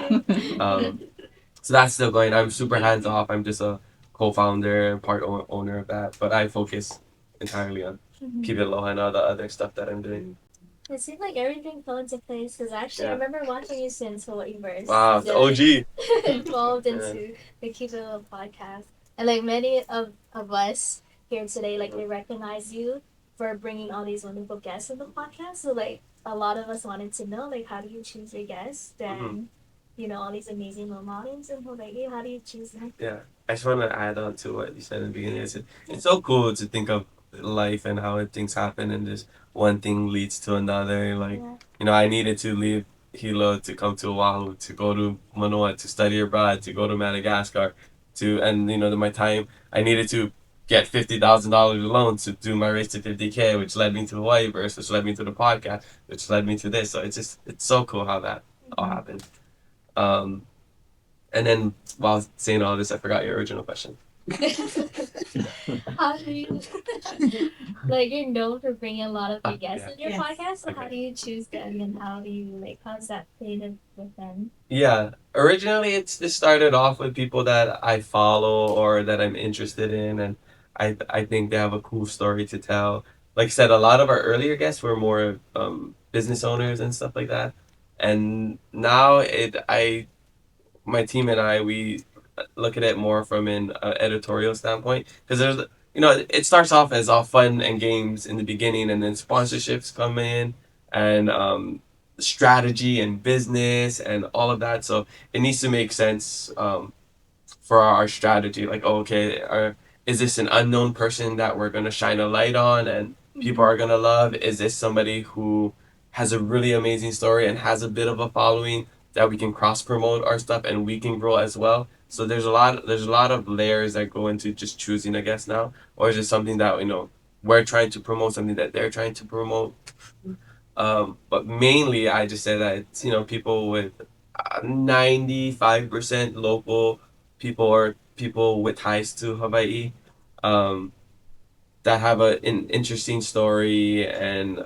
So that's still going. I'm super hands off. I'm just a co-founder and owner of that, but I focus entirely on Keep It Aloha and all the other stuff that I'm doing. It seemed like everything fell into place because actually I remember watching you since Hawaiiverse. Wow, the OG. Evolved into the Keep It Aloha podcast. And like many of us here today, like they recognize you for bringing all these wonderful guests in the podcast. So like a lot of us wanted to know like how do you choose your guests and all these amazing role models in Hawaii. How do you choose them? Yeah, I just want to add on to what you said in the beginning. It's so cool to think of life and how things happen, and just one thing leads to another. Like, I needed to leave Hilo to come to Oahu, to go to Manoa, to study abroad, to go to Madagascar, and my time, I needed to get $50,000 loan to do my race to 50K, which led me to Hawaiiverse, which led me to the podcast, which led me to this. So it's so cool how that all happened. And then while saying all this, I forgot your original question. How do you like you're known for bringing a lot of your guests in your podcast? So how do you choose them, and how's that creative with them? Yeah, originally it started off with people that I follow or that I'm interested in, and I think they have a cool story to tell. Like I said, a lot of our earlier guests were more business owners and stuff like that, and now my team and I, we look at it more from an editorial standpoint, because it starts off as all fun and games in the beginning, and then sponsorships come in, and strategy and business and all of that. So it needs to make sense for our strategy. Like, oh, okay, is this an unknown person that we're going to shine a light on and people are going to love? Is this somebody who has a really amazing story and has a bit of a following that we can cross promote our stuff and we can grow as well? So there's a lot of layers that go into just choosing, I guess, now. Or is it something that, we're trying to promote something that they're trying to promote? But mainly, I just say that it's, people with 95% local people or people with ties to Hawaii, um, that have an interesting story and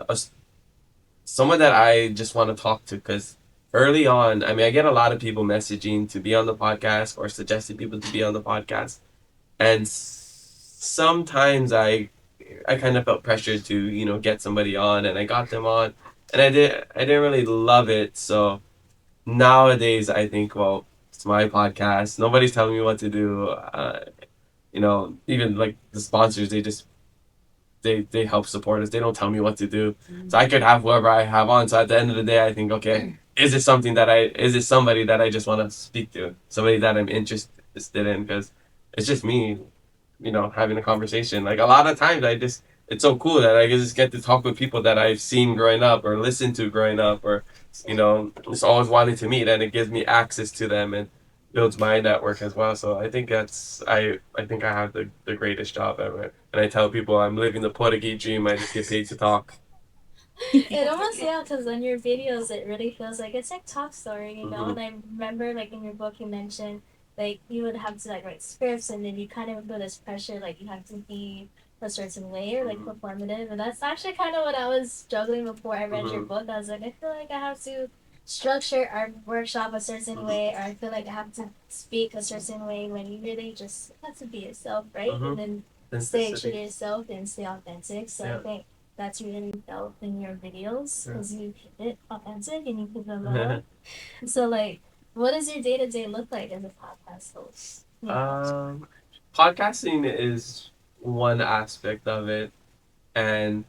someone that I just want to talk to. Because early on, I mean, I get a lot of people messaging to be on the podcast or suggesting people to be on the podcast, and sometimes I kind of felt pressured to get somebody on, and I got them on, and I didn't really love it. So nowadays I think, well, it's my podcast. Nobody's telling me what to do. Even like the sponsors, they help support us. They don't tell me what to do. So I could have whoever I have on. So at the end of the day, I think, okay, is it somebody that I just want to speak to, somebody that I'm interested in, because it's just me, having a conversation. Like a lot of times, it's so cool that I just get to talk with people that I've seen growing up or listened to growing up, or just always wanted to meet, and it gives me access to them and builds my network as well. So I think I think I have the greatest job ever. And I tell people I'm living the Portuguese dream. I just get paid to talk. It almost, yeah, because on your videos it really feels like it's like talk story, Mhm. And I remember like in your book you mentioned like you would have to like write scripts and then you kind of feel this pressure like you have to be a certain way or like Mhm. performative, and that's actually kind of what I was struggling before I read your Mhm. book. I was like, I feel like I have to structure our workshop a certain Mhm. way, or I feel like I have to speak a certain way, when you really just have to be yourself, right? And Mhm. then stay true to Simplicity. yourself and stay authentic. So I Yeah. think that's really felt in your videos Yeah. because you keep it authentic and you keep it raw. So, like, what does your day to day look like as a podcast host? um, Podcasting is one aspect of it, and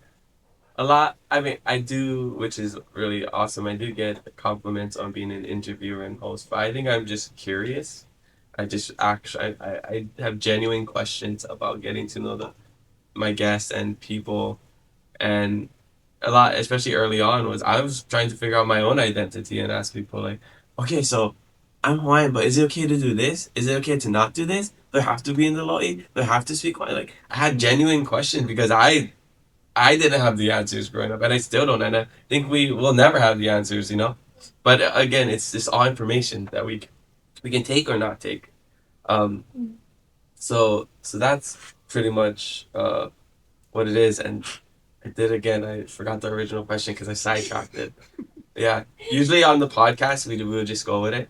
a lot. I mean, I do, which is really awesome. I do get compliments on being an interviewer and host, but I think I'm just curious. I just actually, I have genuine questions about getting to know my guests and people, and a lot, especially early on, was I was trying to figure out my own identity and ask people like, okay, so I'm Hawaiian, but is it okay to do this? Is it okay to not do this? Do I have to be in the lobby? Do I have to speak Hawaiian? Like, I had genuine questions because I didn't have the answers growing up, and I still don't, and I think we will never have the answers. But again, it's just all information that we can take or not take. Um, so that's pretty much what it is, and I did again. I forgot the original question because I sidetracked it. Yeah, usually on the podcast we would just go with it,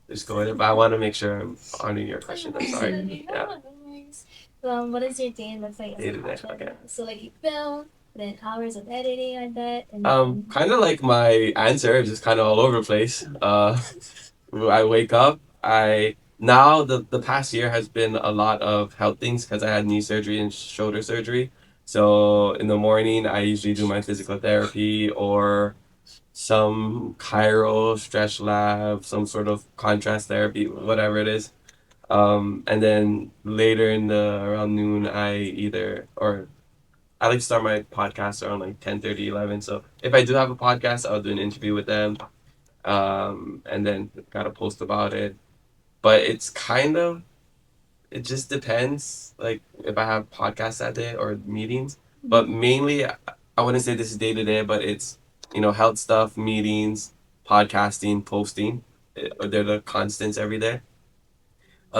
But I want to make sure I'm honoring your question. I'm sorry. Yeah, What does your day look like as day a to day. podcast Okay. host? So, like, you film, then hours of editing, I bet, and Kind of like my answer, just kind of all over the place. I wake up. I now the past year has been a lot of health things because I had knee surgery and shoulder surgery. So in the morning, I usually do my physical therapy or some chiro, stretch lab, some sort of contrast therapy, whatever it is. And then later in the around noon, I like to start my podcast around like 10:30, 11. So if I do have a podcast, I'll do an interview with them, and then gotta post about it. But it just depends, like if I have podcasts that day or meetings. But mainly, I wouldn't say this is day to day, but it's health stuff, meetings, podcasting, posting. They're the constants every day.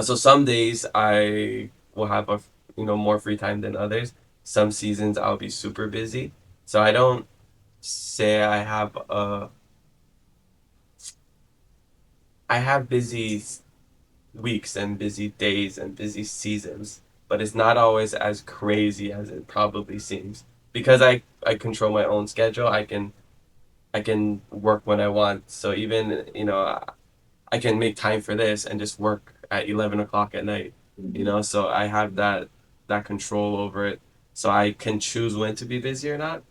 So some days I will have more free time than others. Some seasons I'll be super busy. So I don't say I have busy weeks and busy days and busy seasons, but it's not always as crazy as it probably seems. Because I control my own schedule, I can work when I want. So even I can make time for this and just work at 11 o'clock at night. So I have that. that control over it, so I can choose when to be busy or not.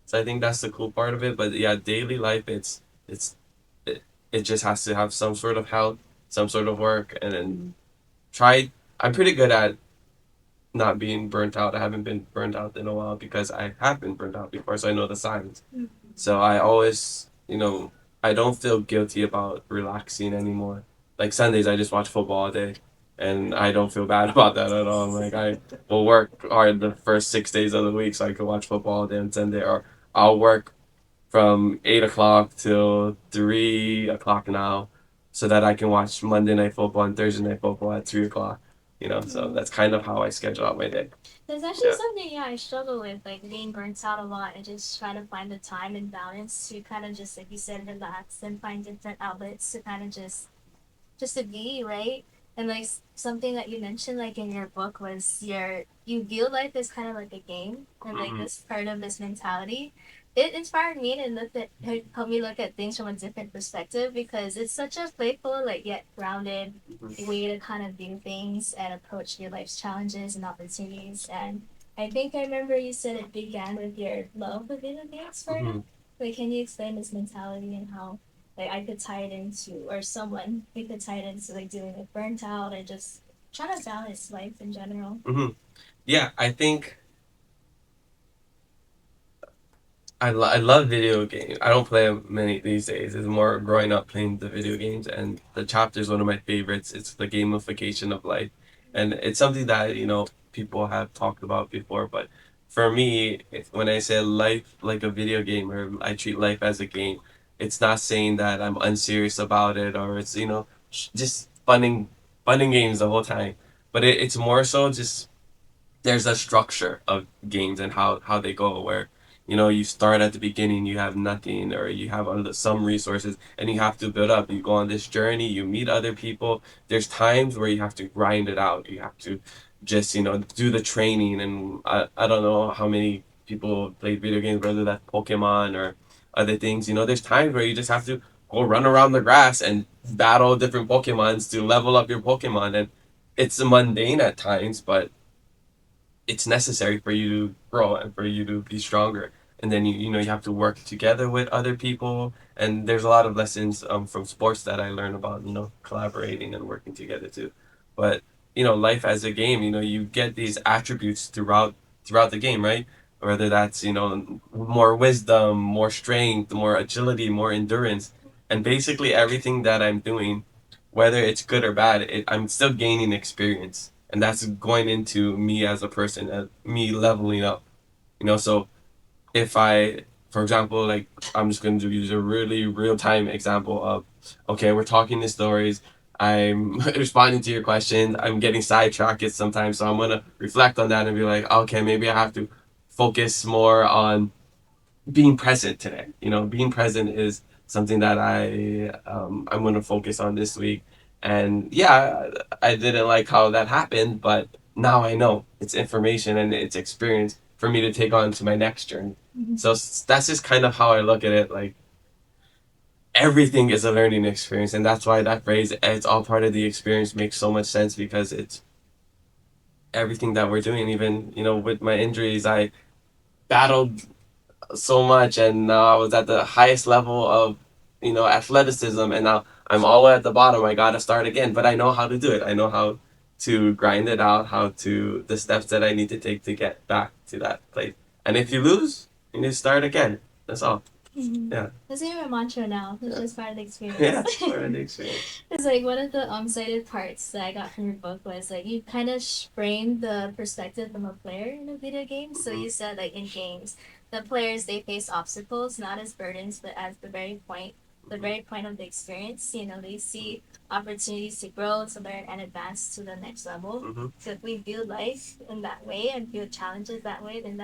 So I think that's the cool part of it. But yeah, daily life, it's it, it just has to have some sort of health, some sort of work, and then try. I'm pretty good at not being burnt out. I haven't been burnt out in a while because I have been burnt out before, so I know the signs. So I always, I don't feel guilty about relaxing anymore. Like Sundays, I just watch football all day, and I don't feel bad about that at all. Like I will work hard the first 6 days of the week so I can watch football all day on Sunday, or I'll work from 8 o'clock till 3 o'clock now, so that I can watch Monday night football and Thursday night football at 3 o'clock. So that's kind of how I schedule out my day. There's actually something, yeah, I struggle with, like being burnt out a lot and just trying to find the time and balance to kind of just, like you said, relax and find different outlets to kind of just to be, right? And like something that you mentioned, like in your book, was you view life as kind of like a game, and like this part of this mentality. It inspired me to help me look at things from a different perspective, because it's such a playful, like yet grounded way to kind of view things and approach your life's challenges and opportunities. And I think I remember you said it began with your love of video games for Mm-hmm. Like, can you explain this mentality and how, like, I could tie it into, or someone we could tie it into, like doing with burnt out or just trying to balance life in general? Mm-hmm. Yeah, I think I love video games. I don't play them many these days. It's more growing up playing the video games, and the chapter is one of my favorites. It's the gamification of life, and it's something that people have talked about before. But for me, when I say life like a video game, or I treat life as a game, it's not saying that I'm unserious about it, or it's just funning games the whole time. But it's more so just there's a structure of games and how they go, where you start at the beginning, you have nothing, or you have some resources, and you have to build up. You go on this journey, you meet other people. There's times where you have to grind it out. You have to just do the training. And I don't know how many people play video games, whether that's Pokemon or other things. There's times where you just have to go run around the grass and battle different Pokemons to level up your Pokemon. And it's mundane at times, but it's necessary for you to grow and for you to be stronger. And then you have to work together with other people. And there's a lot of lessons from sports that I learned about collaborating and working together too. But life as a game, you get these attributes throughout the game, right? Whether that's more wisdom, more strength, more agility, more endurance, and basically everything that I'm doing, whether it's good or bad, I'm still gaining experience, and that's going into me as a person, me leveling up. So if I, for example, like I'm just going to use a really real time example of, okay, we're talking the stories. I'm responding to your questions. I'm getting sidetracked sometimes, so I'm gonna reflect on that and be like, okay, maybe I have to focus more on being present today. Being present is something that I'm gonna focus on this week. And yeah, I didn't like how that happened, but now I know it's information and it's experience for me to take on to my next journey. So that's just kind of how I look at it. Like everything is a learning experience, and that's why that phrase "it's all part of the experience" makes so much sense, because it's everything that we're doing. Even with my injuries, I battled so much, and now I was at the highest level of athleticism, and now I'm all the way at the bottom. I gotta start again, but I know how to do it. I know how to grind it out, how to the steps that I need to take to get back to that place. And if you lose, you need to start again. That's all. Yeah. That's even a mantra now. It's just part of the experience. Yeah, part of the experience. It's like one of the cited parts that I got from your book was like you kind of framed the perspective from a player in a video game. So you said like in games, the players they face obstacles not as burdens but as the very point of the experience. They see opportunities to grow, to learn, and advance to the next level. So if we view life in that way and view challenges that way, then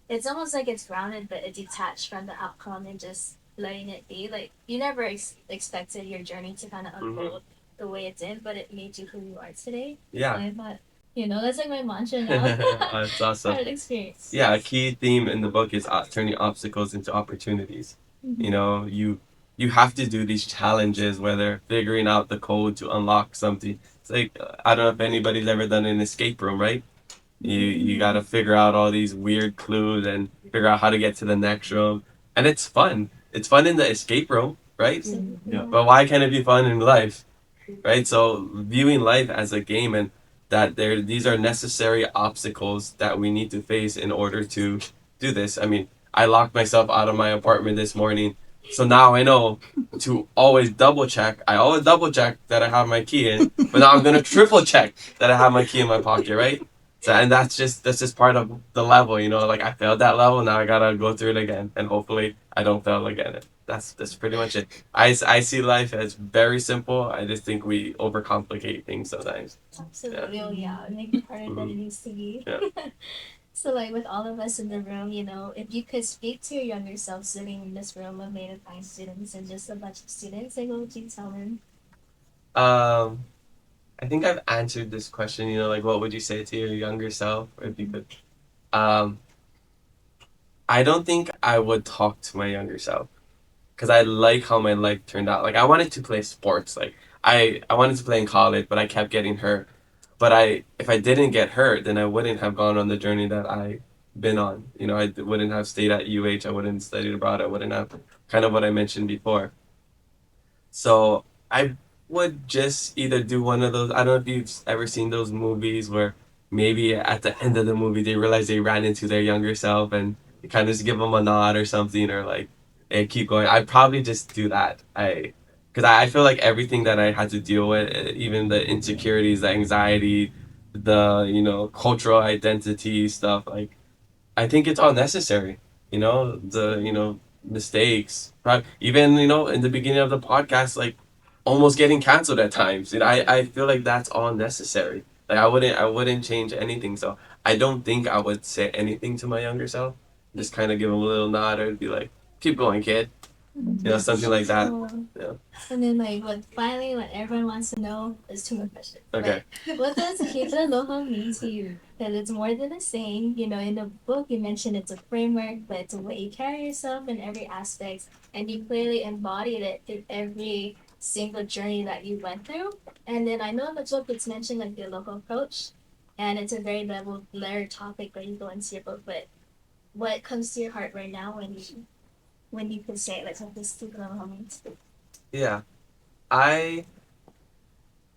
it's almost like it's grounded but it's detached from the outcome and just letting it be. Like you never expected your journey to kind of unfold the way it did, but it made you who you are today. Yeah. So I thought, that's like my mantra now. That's awesome. Part of the experience. Yeah, a key theme in the book is turning obstacles into opportunities. You have to do these challenges, whether figuring out the code to unlock something. It's like I don't know if anybody's ever done an escape room, right? You gotta figure out all these weird clues and figure out how to get to the next room, and it's fun. It's fun in the escape room, right? Absolutely. But why can't it be fun in life, right? So viewing life as a game and that these are necessary obstacles that we need to face in order to do this. I mean, I locked myself out of my apartment this morning, so now I know to always double check. I always double check that I have my key in, but now I'm gonna triple check that I have my key in my pocket, right? So, and that's just part of the level, like I failed that level, now I gotta go through it again, and hopefully I don't fail again. That's pretty much it. I see life as very simple. I just think we overcomplicate things sometimes. Absolutely. Oh, yeah. Make it harder than it needs to be. Yeah. So, like, with all of us in the room, if you could speak to your younger self sitting in this room of native high students and just a bunch of students, like, what would you tell them? Um, I think I've answered this question. Like what would you say to your younger self if you could? Um, I don't think I would talk to my younger self because I like how my life turned out. Like I wanted to play sports. Like I wanted to play in college, but I kept getting hurt. But if I didn't get hurt, then I wouldn't have gone on the journey that I been on. I wouldn't have stayed at UH. I wouldn't have studied abroad. I wouldn't have kind of what I mentioned before. So I would just either do one of those. I don't know if you've ever seen those movies where maybe at the end of the movie they realize they ran into their younger self and you kind of just give them a nod or something or like, hey, keep going. I'd probably just do that. Because I feel like everything that I had to deal with, even the insecurities, the anxiety, the cultural identity stuff, like I think it's all necessary. The mistakes. Even in the beginning of the podcast, like almost getting canceled at times. I feel like that's all necessary. Like I wouldn't change anything. So I don't think I would say anything to my younger self. Just kind of give him a little nod or be like, "Keep going, kid." Something like that. Oh. Yeah. And then, like, what everyone wants to know is two more questions. Okay. But what does It Aloha mean to you? Because it's more than a saying. In the book, you mentioned it's a framework, but it's a way you carry yourself in every aspect. And you clearly embodied it through every single journey that you went through. And then I know in the book it's mentioned, like, the Aloha approach. And it's a very layered topic that you go into your book. But what comes to your heart right now when you can say, like, what this It Aloha means? Yeah. I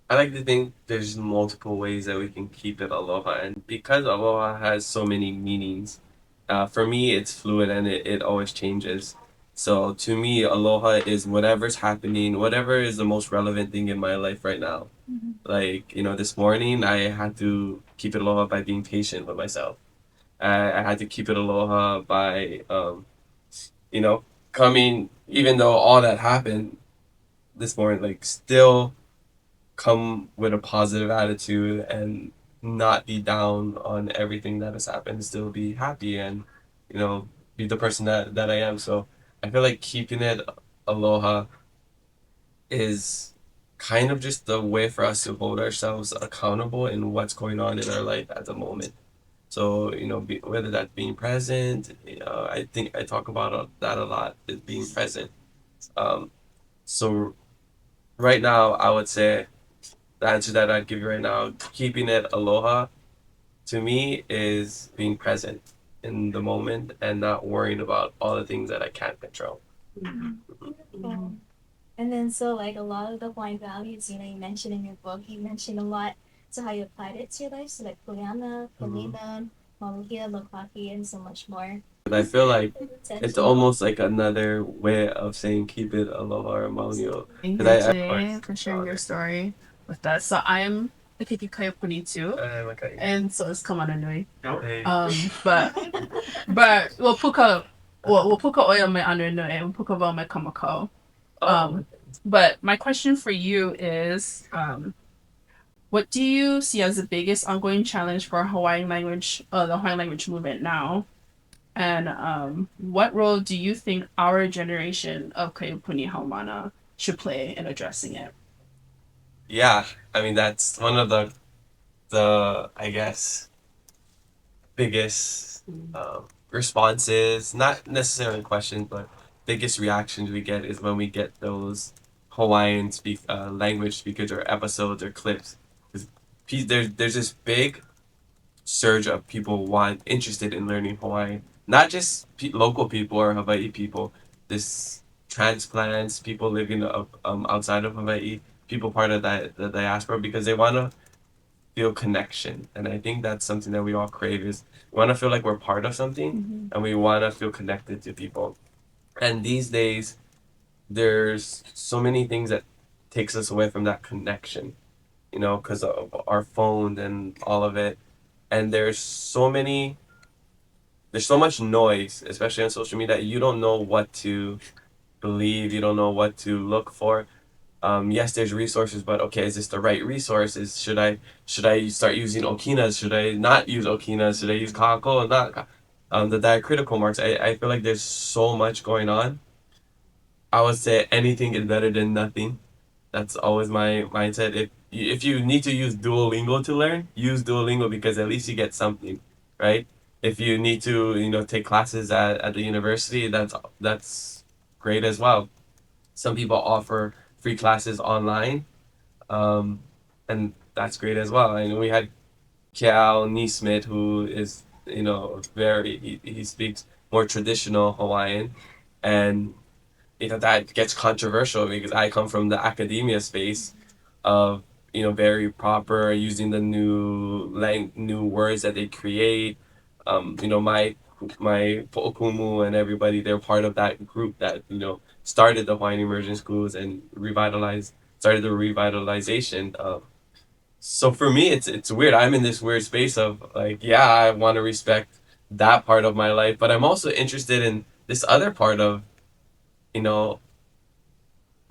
I like to think there's multiple ways that we can keep it aloha, and because aloha has so many meanings, for me it's fluid and it always changes. So to me, aloha is whatever's happening, whatever is the most relevant thing in my life right now. Mhm. Like, this morning I had to keep it aloha by being patient with myself. I had to keep it aloha by, you know, coming, even though all that happened this morning, like, still come with a positive attitude and not be down on everything that has happened, still be happy and, you know, be the person that I am. So I feel like keeping it aloha is kind of just the way for us to hold ourselves accountable in what's going on in our life at the moment. So, whether that's being present, I think I talk about that a lot, is being present. Um, so right now, I would say the answer that I'd give you right now, keeping it aloha, to me is being present in the moment and not worrying about all the things that I can't control. Beautiful. And then, so, like, a lot of the Hawaiian values, you mentioned in your book, you mentioned a lot to how you applied it to your life. So, like, kuleana, Mhm. kalina, mamuhia, lokaki, and so much more. And I feel like it's Intentional. almost like another way of saying keep it aloha or maunio. Thank 'Cause you, I, of Jay, course, for sharing your story with us. So I'm a Kiki Puni too, okay. and so is Kamananui. Hey. But we'll puka oil me anu no e puka wau me kamako. Oh, But my question for you is, what do you see as the biggest ongoing challenge for the Hawaiian language movement now? And what role do you think our generation of Kaipuni Haumana should play in addressing it? yeah. I mean, that's one of the I guess biggest responses, not necessarily questions, but biggest reactions we get is when we get those language speakers or episodes or clips. 'Cause there's this big surge of people interested in learning Hawaiian. Not just local people or Hawaii people. This transplants, people living outside of Hawaii, people part of the diaspora because they want to feel connection. And I think that's something that we all crave is we want to feel like we're part of something and we want to feel connected to people. And these days, there's so many things that takes us away from that connection, because of our phone and all of it. And there's so much noise, especially on social media, that you don't know what to believe, you don't know what to look for. Yes, there's resources, but okay, is this the right resources? Should I start using okinas? Should I not use okinas? Should I use kako or not? The diacritical marks. I feel like there's so much going on. I would say anything is better than nothing. That's always my mindset. If you need to use Duolingo to learn, use Duolingo because at least you get something, right? If you need to, take classes at the university, that's great as well. Some people offer free classes online, um, and that's great as well. I know we had Kiao Neesmith, who is, he speaks more traditional Hawaiian, and that gets controversial because I come from the academia space of very proper using the new words that they create. My Po'okumu and everybody, they're part of that group that started the Hawaiian immersion schools and started the revitalization. So for me, it's weird. I'm in this weird space of like, yeah, I want to respect that part of my life, but I'm also interested in this other part of you know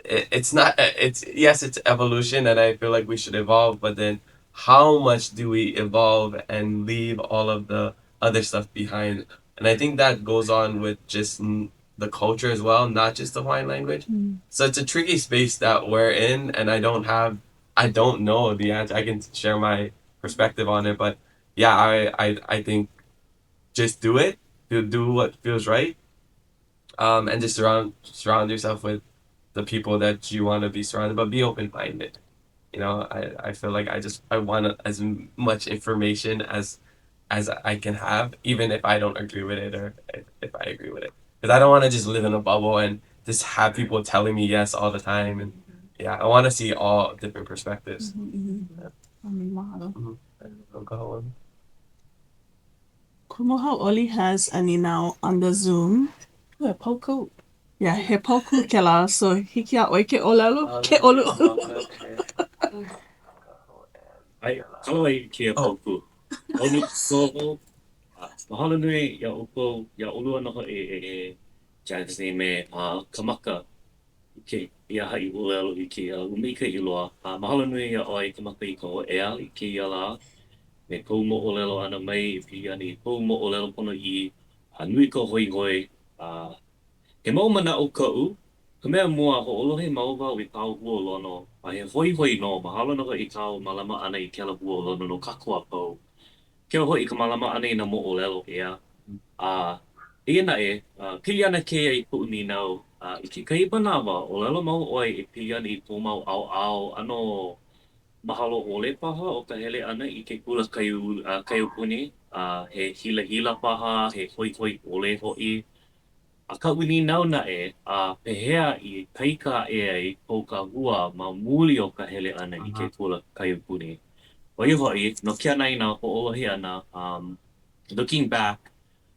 it's not it's yes, it's evolution, and I feel like we should evolve, but then how much do we evolve and leave all of the other stuff behind? And I think that goes on with just the culture as well, not just the Hawaiian language. So it's a tricky space that we're in, and I don't know the answer. I can share my perspective on it, but yeah, I think just do it, do what feels right, and just surround yourself with the people that you want to be surrounded, but be open minded. I feel like I want as much information as I can have, even if I don't agree with it or if I agree with it, because I don't want to just live in a bubble and just have people telling me yes all the time. And yeah, I want to see all different perspectives. Yeah. Go on. Kumoha Oli has Ani now on the Zoom. He poku. Yeah, he poku kela. So hiki a oi ke olelo, ke olu. Ai, kawai kia pauku. Olu soho. Mahalo nui ia upo, ia ulu anoho e Jazlen me Kamaka ke ia hai ulelo I ke umika I loa. Mahalo nui ia oi Kamaka I ko ea I ke ia la. Me kou mo olelo ana mai I pi ani kou mo olelo pono I nui ko hoi hoi. He mau mana o kau. Ka mea mua ho olohe mau wau I pau hua lono. He hoi hoi no. Mahalo no I kau malama ana I kela hua lono no kakua pau. Kia hoi ka malama ana I na mo olelo ea. Ia na pili ana ke ai pu'uni nau. I ke kai panawa, olelo mau oi I pili ana I pō mau au ano mahalo ole paha o ka hele ana I ke kula kaiu puni. He hila hila paha, he hoi hoi ole hoi. Ka wini nau na pehea I kaika ai o ka hua ma muli o ka hele ana I ke kula kaiu puni. Oi hoi, no kia nai na po olohi ana, looking back,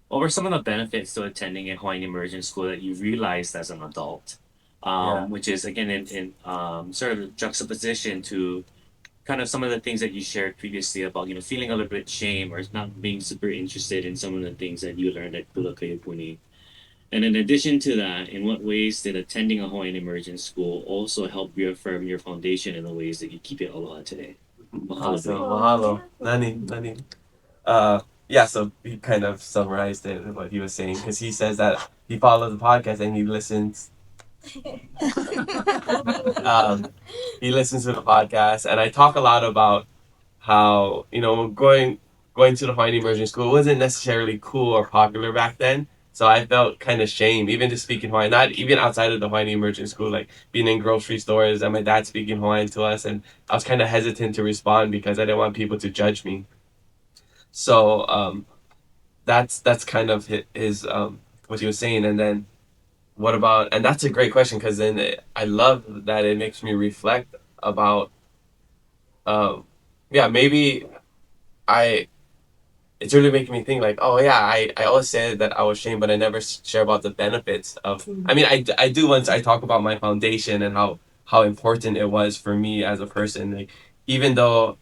what were some of the benefits to attending a Hawaiian immersion school that you realized as an adult? Which is again in sort of juxtaposition to kind of some of the things that you shared previously about feeling a little bit shame or not being super interested in some of the things that you learned at Kula Kayapuni. And in addition to that, in what ways did attending a Hawaiian immersion school also help reaffirm your foundation in the ways that you keep it aloha today? Awesome. Mahalo. Nani. Yeah, so he kind of summarized it, what he was saying, because he says that he follows the podcast and he listens. He listens to the podcast, and I talk a lot about how going to the Hawaiian immersion school wasn't necessarily cool or popular back then. So I felt kind of shame, even to speak in Hawaiian, not even outside of the Hawaiian immersion school, like being in grocery stores and my dad speaking Hawaiian to us, and I was kind of hesitant to respond because I didn't want people to judge me. So that's kind of his what he was saying. And then what about, and that's a great question, because then I love that it makes me reflect about um yeah, maybe I it's really making me think like, oh yeah, I always said that I was ashamed, but I never share about the benefits of. I mean, I do once I talk about my foundation and how important it was for me as a person. Like, even though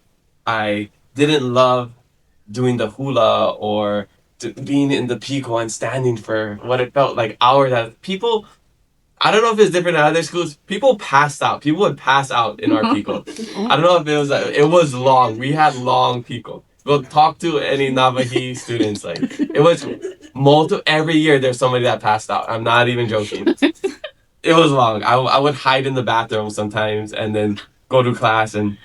I didn't love doing the hula or being in the pico and standing for what it felt like hours. As people, I don't know if it's different in other schools. People passed out. People would pass out in our pico. I don't know if it was long. We had long pico. Go talk to any Navajo students. Like, it was multiple. Every year there's somebody that passed out. I'm not even joking. It was long. I would hide in the bathroom sometimes and then go to class. And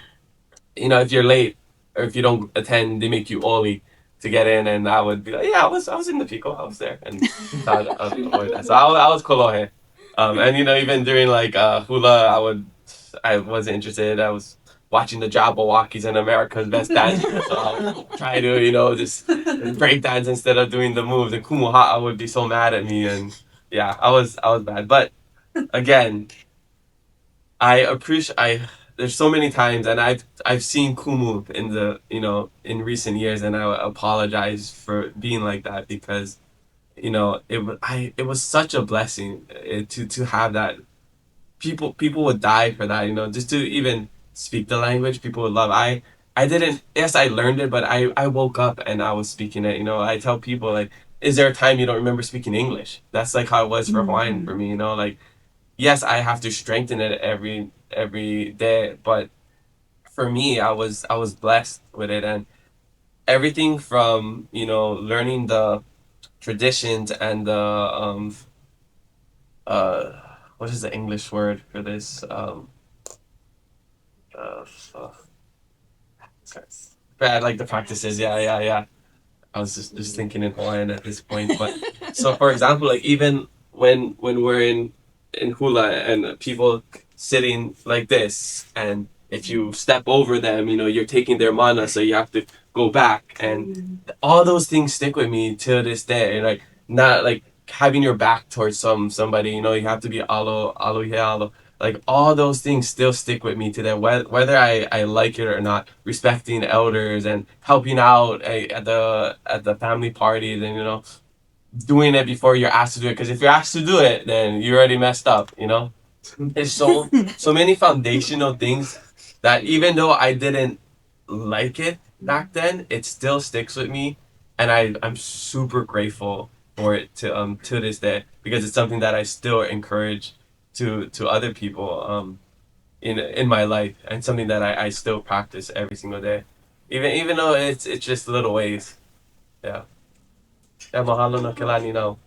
if you're late or if you don't attend, they make you oli to get in. And I would be like, yeah, I was in the pico. I was there. And I would avoid that. So I was kolohe. And even during like hula, I wasn't interested. I was watching the Jabberwockies and America's Best Dancers. So I would try to just break dance instead of doing the moves. And Kumuha'a would be so mad at me, and yeah, I was bad. But again, I appreciate I. There's so many times, and I've seen Kumu in the in recent years, and I apologize for being like that, because it was such a blessing to have that. People would die for that, just to even speak the language. People would love. I didn't. Yes, I learned it, but I woke up and I was speaking it. I tell people, like, is there a time you don't remember speaking English? That's like how it was for Hawaiian for me. Like, yes, I have to strengthen it every day, but for me, I was blessed with it. And everything from learning the traditions and the uh what is the English word for this, uh, uh bad, like the practices. Yeah, yeah, yeah. I was just thinking in Hawaiian at this point. But so, for example, like, even when we're in hula and people sitting like this, and if you step over them, you're taking their mana, so you have to go back. And all those things stick with me to this day. Like, not like having your back towards somebody, you have to be alo he alo. Like, all those things still stick with me today, whether I like it or not. Respecting elders and helping out at the family parties, and doing it before you're asked to do it. Because if you're asked to do it, then you already messed up. There's so many foundational things that, even though I didn't like it back then, it still sticks with me, and I'm super grateful for it to this day, because it's something that I still encourage to other people in my life, and something that I still practice every single day, even though it's just little ways. Yeah. Yeah, mahalo no kelani now.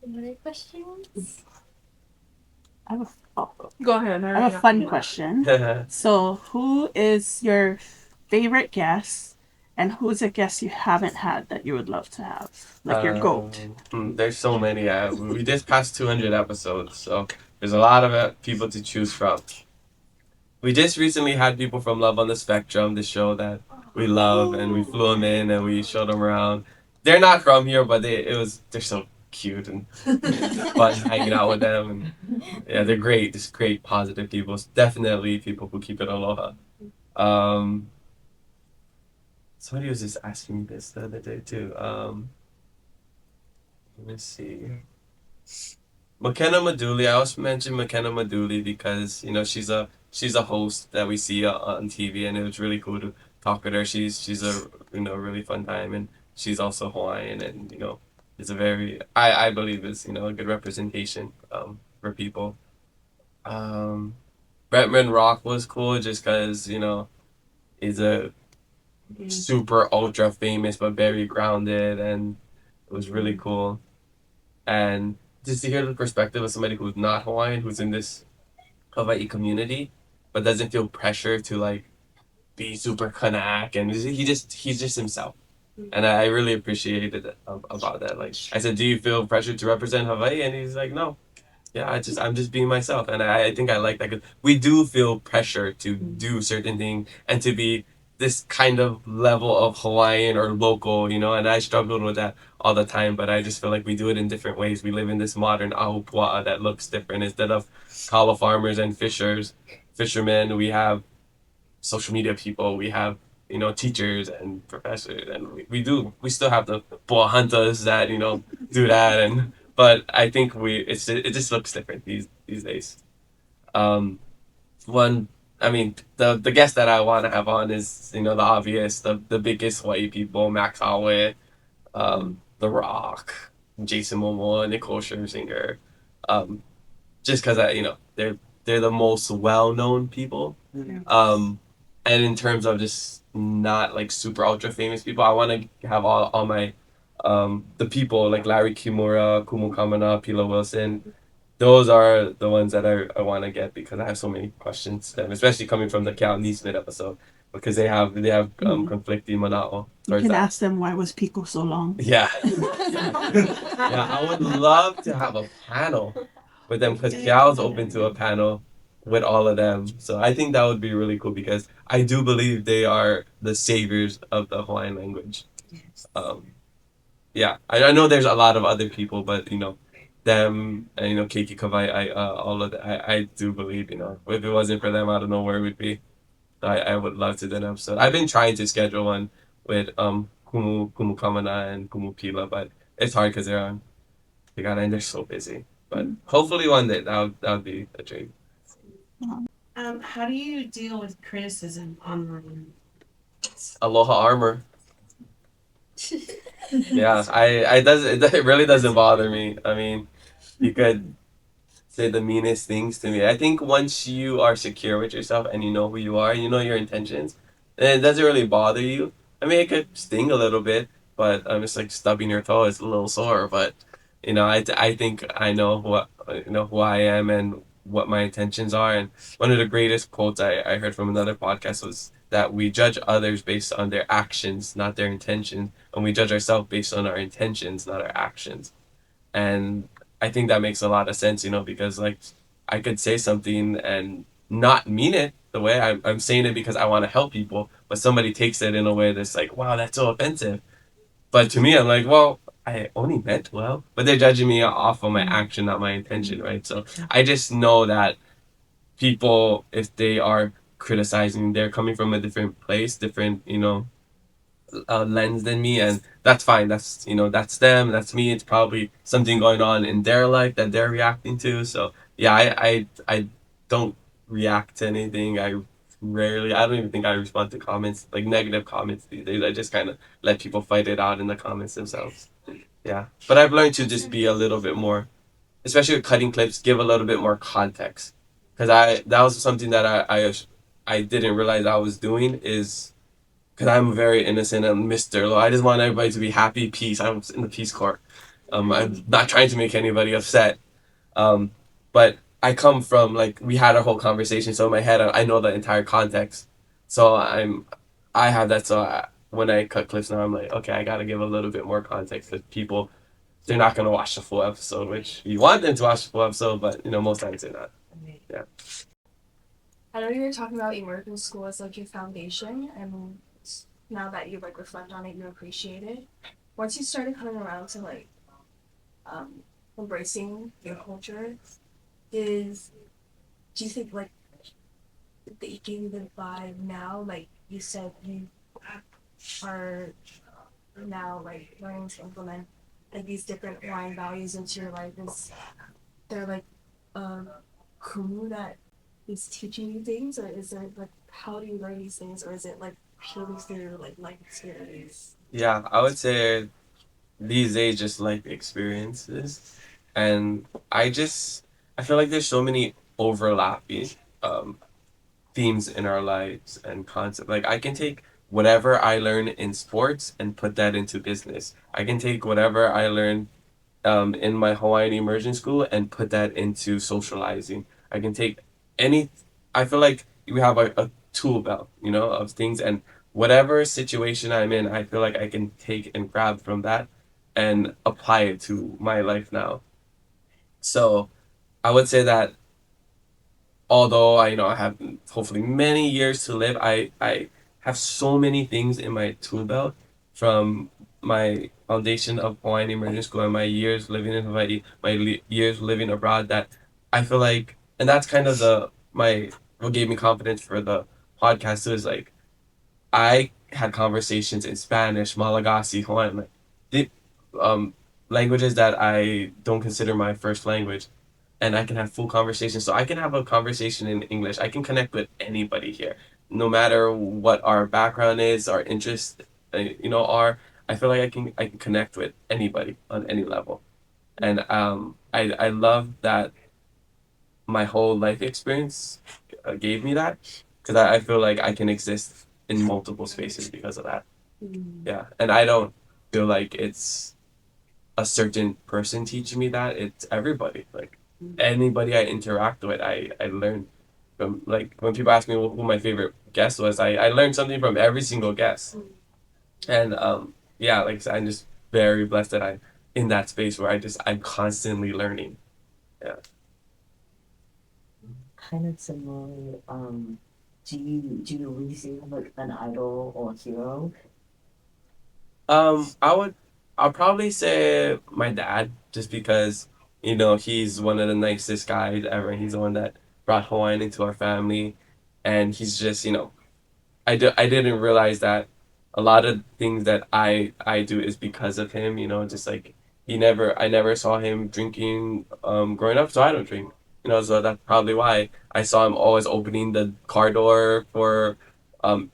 Any other questions? I have a, Go ahead. I have a fun question. So, who is your favorite guest, and who's a guest you haven't had that you would love to have? Like your goat. There's so many. We just passed 200 episodes, so there's a lot of people to choose from. We just recently had people from Love on the Spectrum, the show that we love, and we flew them in and we showed them around. They're not from here, but they're so cute and fun hanging out with them. And yeah, they're great. Just great, positive people. Definitely people who keep it aloha. Somebody was just asking me this the other day too. Let me see. McKenna Maduli. I always mention McKenna Maduli because she's a host that we see on TV, and it was really cool to talk with her. She's a really fun time, and she's also Hawaiian, and is a very, I believe, is a good representation for people. Bretman Rock was cool just because he's a super ultra famous but very grounded, and it was really cool. And just to hear the perspective of somebody who's not Hawaiian, who's in this Hawaii community, but doesn't feel pressure to like be super kanak, and he's just himself. And I really appreciated it about that. Like, I said, do you feel pressure to represent Hawaii? And he's like, no. Yeah, I'm just being myself, and I think I like that, because we do feel pressure to do certain things and to be this kind of level of Hawaiian or local, and I struggled with that all the time, but I just feel like we do it in different ways. We live in this modern ahupua'a that looks different. Instead of kala farmers and fishermen, we have social media people, we have, teachers and professors, and we still have the boa hunters that, do that, but I think it just looks different these days. Um, one I mean, the guest that I want to have on is, the obvious, the biggest Hawaii people, Max Howe, The Rock, Jason Momoa, Nicole Scherzinger, um, just because they're the most well known people. Yeah. And in terms of just not like super ultra famous people, I want to have all my the people like Larry Kimura, Kumu Kamana, Pila Wilson. Those are the ones that I want to get because I have so many questions to them, especially coming from the Cal Neesmith episode, because they have conflicting manao You towards can that. ask them why was Pico so long. Yeah. Yeah, I would love to have a panel with them because Kiao's open to a panel with all of them. So I think that would be really cool because I do believe they are the saviors of the Hawaiian language. Um, yeah, I know there's a lot of other people, but them and Keiki Kawai, all of that, I do believe, if it wasn't for them, I don't know where we'd be. I would love to do an episode. I've been trying to schedule one with Kumu Kamana and Kumu Pila, but it's hard because they're so busy. But hopefully one day that would be a dream. How do you deal with criticism online? Aloha armor. Yeah, it really doesn't bother me. I mean, you could say the meanest things to me. I think once you are secure with yourself and you know who you are, you know your intentions, then it doesn't really bother you. I mean, it could sting a little bit, but it's like stubbing your toe. It's a little sore, but I think I know who I am and what my intentions are. And one of the greatest quotes I heard from another podcast was that we judge others based on their actions, not their intentions, and we judge ourselves based on our intentions, not our actions. And I think that makes a lot of sense, because like I could say something and not mean it the way I'm saying it because I want to help people, but somebody takes it in a way that's like, wow, that's so offensive. But to me, I'm like, well, I only meant well, but they're judging me off of my action, not my intention, right? So I just know that people, if they are criticizing, they're coming from a different place, different, lens than me, and that's fine. That's them, that's me. It's probably something going on in their life that they're reacting to. So yeah, I don't react to anything. I don't even think I respond to comments, like negative comments these days. I just kind of let people fight it out in the comments themselves. Yeah, but I've learned to just be a little bit more, especially with cutting clips, give a little bit more context, because that was something that I didn't realize I was doing, is because I'm very innocent and Mr. Low. I just want everybody to be happy, peace. I'm in the Peace Corps. I'm not trying to make anybody upset. Um, but I come from, like, we had our whole conversation, so in my head I know the entire context. So I have that. So when I cut clips now, I'm like, okay, I gotta give a little bit more context because people, they're not gonna watch the full episode, which you want them to watch the full episode, but most times they're not. Yeah. I know you were talking about immersion school as like your foundation, and now that you like reflect on it, you appreciate it. Once you started coming around to like um, embracing your culture, is do you think like they gave you the vibe now? Like you said, you are now like learning to implement like these different Hawaiian values into your life. Is there like a crew that is teaching you things, or is there like how do you learn these things, or is it like purely through like life experience? Yeah, I would say these days just life experiences, and I feel like there's so many overlapping um, themes in our lives and concept. Like I can take whatever I learn in sports and put that into business. I can take whatever I learn in my Hawaiian immersion school and put that into socializing. I can take any. I feel like we have a tool belt, of things, and whatever situation I'm in, I feel like I can take and grab from that and apply it to my life now. So I would say that although I have hopefully many years to live, I have so many things in my tool belt from my foundation of Hawaiian immersion school and my years living in Hawaii, years living abroad, that I feel like, and that's kind of what gave me confidence for the podcast too, is like I had conversations in Spanish, Malagasy, Hawaiian, like the um languages that I don't consider my first language, and I can have full conversations. So I can have a conversation in English. I can connect with anybody here, no matter what our background is, our interests, are. I feel like I can connect with anybody on any level, and I love that my whole life experience gave me that, because I feel like I can exist in multiple spaces because of that. Yeah, and I don't feel like it's a certain person teaching me that. It's everybody. Like anybody I interact with, I learn from. Like when people ask me who my favorite guest was, I learned something from every single guest. And yeah, like I said, I'm just very blessed that I'm in that space where I'm constantly learning. Yeah. Kind of similar. Do you really have like an idol or hero? Um, I would, I'll probably say my dad, just because, he's one of the nicest guys ever. He's the one that brought Hawaiian into our family, and he's just, I didn't realize that a lot of things that I do is because of him. Just like I never saw him drinking growing up, so I don't drink. So that's probably why I saw him always opening the car door for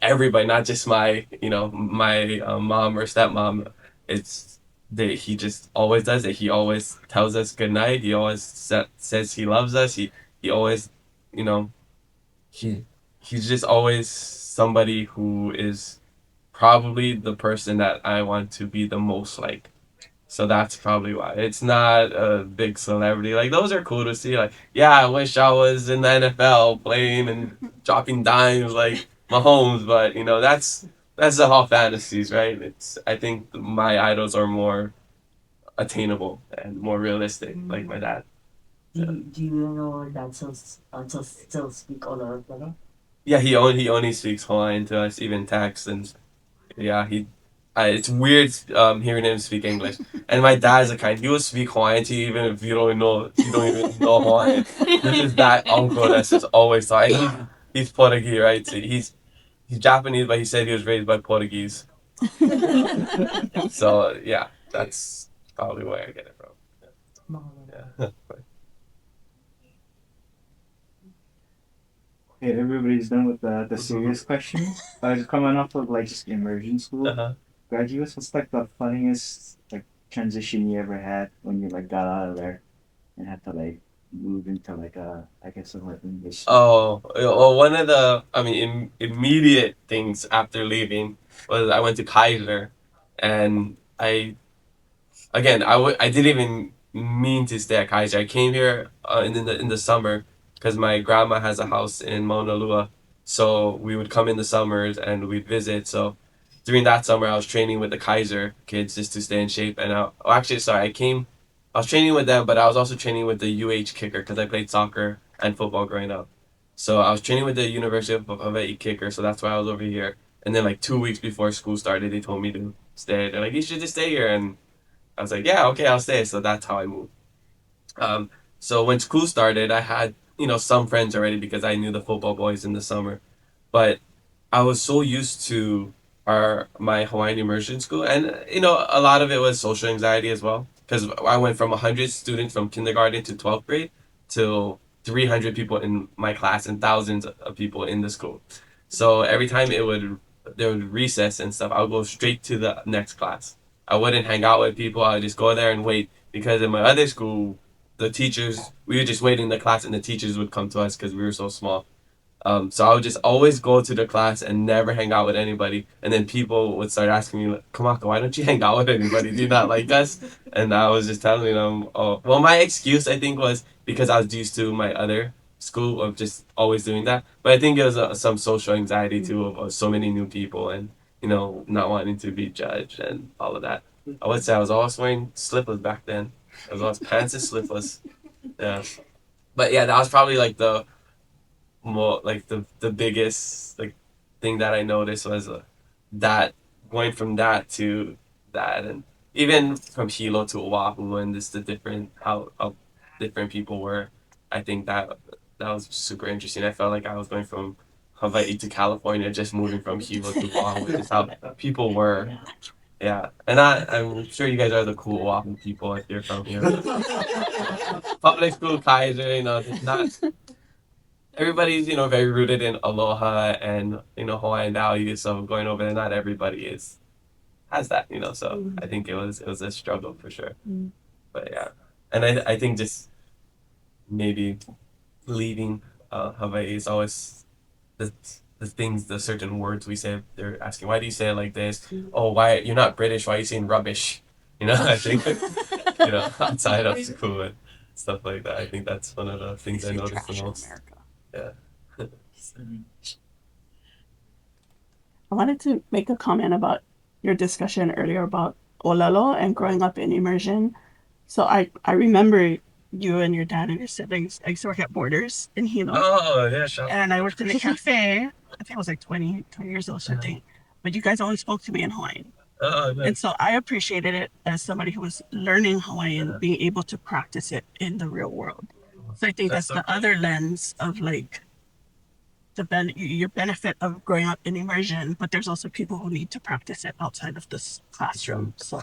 everybody, not just my mom or stepmom. It's that he just always does it. He always tells us good night. He always says he loves us. He always, you know, he he's just always somebody who is probably the person that I want to be the most like. So that's probably why. It's not a big celebrity. Like those are cool to see. Like, yeah, I wish I was in the NFL playing and dropping dimes like Mahomes, but that's the whole fantasies, right? I think my idols are more attainable and more realistic, like my dad. Do you know that still speak all of them? Yeah, he only speaks Hawaiian to us, even text, and yeah, it's weird hearing him speak English. And my dad's the kind, he will speak Hawaiian to you even if you don't even know Hawaiian. This is that uncle that's just always talking. He's Portuguese, right? So he's Japanese, but he said he was raised by Portuguese. So yeah, that's probably where I get it from. Yeah. Okay, everybody's done with the serious questions. Just coming off of like just immersion school, Uh-huh. graduates, what's like the funniest like transition you ever had when you like got out of there and had to like move into like I guess a more English. Oh, well, one of the, immediate things after leaving was I went to Kaiser, and I didn't even mean to stay at Kaiser. I came here in the summer because my grandma has a house in Mauna Lua, so we would come in the summers and we'd visit. So during that summer, I was training with the Kaiser kids just to stay in shape. And actually, sorry, I was training with them, but I was also training with the UH kicker because I played soccer and football growing up. So I was training with the University of Hawaii kicker, so that's why I was over here. And then like 2 weeks before school started, they told me to stay. They're like, you should just stay here, and I was like, yeah, okay, I'll stay. So that's how I moved. Um, so when school started, I had, some friends already because I knew the football boys in the summer. But I was so used to my Hawaiian immersion school, and a lot of it was social anxiety as well, because I went from 100 students from kindergarten to 12th grade to 300 people in my class and thousands of people in the school. So every time there would recess and stuff, I would go straight to the next class. I wouldn't hang out with people. I would just go there and wait, because in my other school, we would just wait in the class and the teachers would come to us because we were so small. So I would just always go to the class and never hang out with anybody. And then people would start asking me, like, Kamaka, why don't you hang out with anybody? Do you not like us? And I was just telling them, oh, well, my excuse, I think, was because I was used to my other school of just always doing that. But I think it was some social anxiety, too, of so many new people and, not wanting to be judged and all of that. I would say I was always wearing slippers back then. I was always pants and slippers. Yeah. But yeah, that was probably like the more like the biggest like thing that I noticed was that going from that to that, and even from Hilo to Oahu, and just the different how different people were. I think that was super interesting. I felt like I was going from Hawaii to California, just moving from Hilo to Oahu, just how people were. Yeah, and I'm sure you guys are the cool Oahu people if you're from here. Public school Kaiser, just not everybody's very rooted in aloha and Hawaiian values. So going over there, not everybody is has that. So I think it was a struggle for sure. But yeah, and I think just maybe leaving Hawaii is always the things, the certain words we say. They're asking, why do you say it like this? Oh, why you're not British? Why are you saying rubbish? I think outside of school and stuff like that. I think that's one of the things I noticed the most. Yeah. I wanted to make a comment about your discussion earlier about olelo and growing up in immersion. So I remember you and your dad and your siblings. I used to work at Borders in Hilo. Oh yeah, sure. And I worked in a cafe. I think I was like 20 years old or something. But you guys always spoke to me in Hawaiian. Oh, nice. And so I appreciated it as somebody who was learning Hawaiian, being able to practice it in the real world. So I think that's so the cool. other lens of like your benefit of growing up in immersion, but there's also people who need to practice it outside of this classroom. So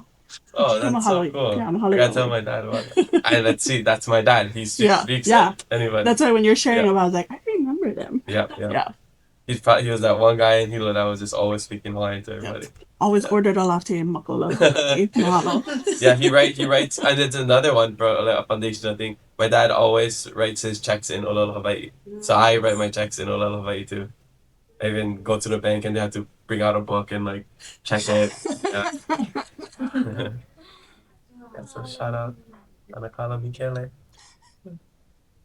Oh, that's so mahalo. cool. Yeah, I mahalo. gotta tell my dad about it. And let's see, that's my dad. He Yeah, speaks yeah. anybody. That's why when you're sharing Yeah. about, I was like, I remember them. Yeah. Yeah. He was that one guy in Hilo that was just always speaking Hawaiian to everybody. Always ordered a latte and makolo. Mahalo. Yeah, he writes, and it's another one for a foundational thing. My dad always writes his checks in Olelo Hawaii, so I write my checks in Olelo Hawaii too. I even go to the bank and they have to bring out a book and like check it. Yeah. So shout out Anakala Michele.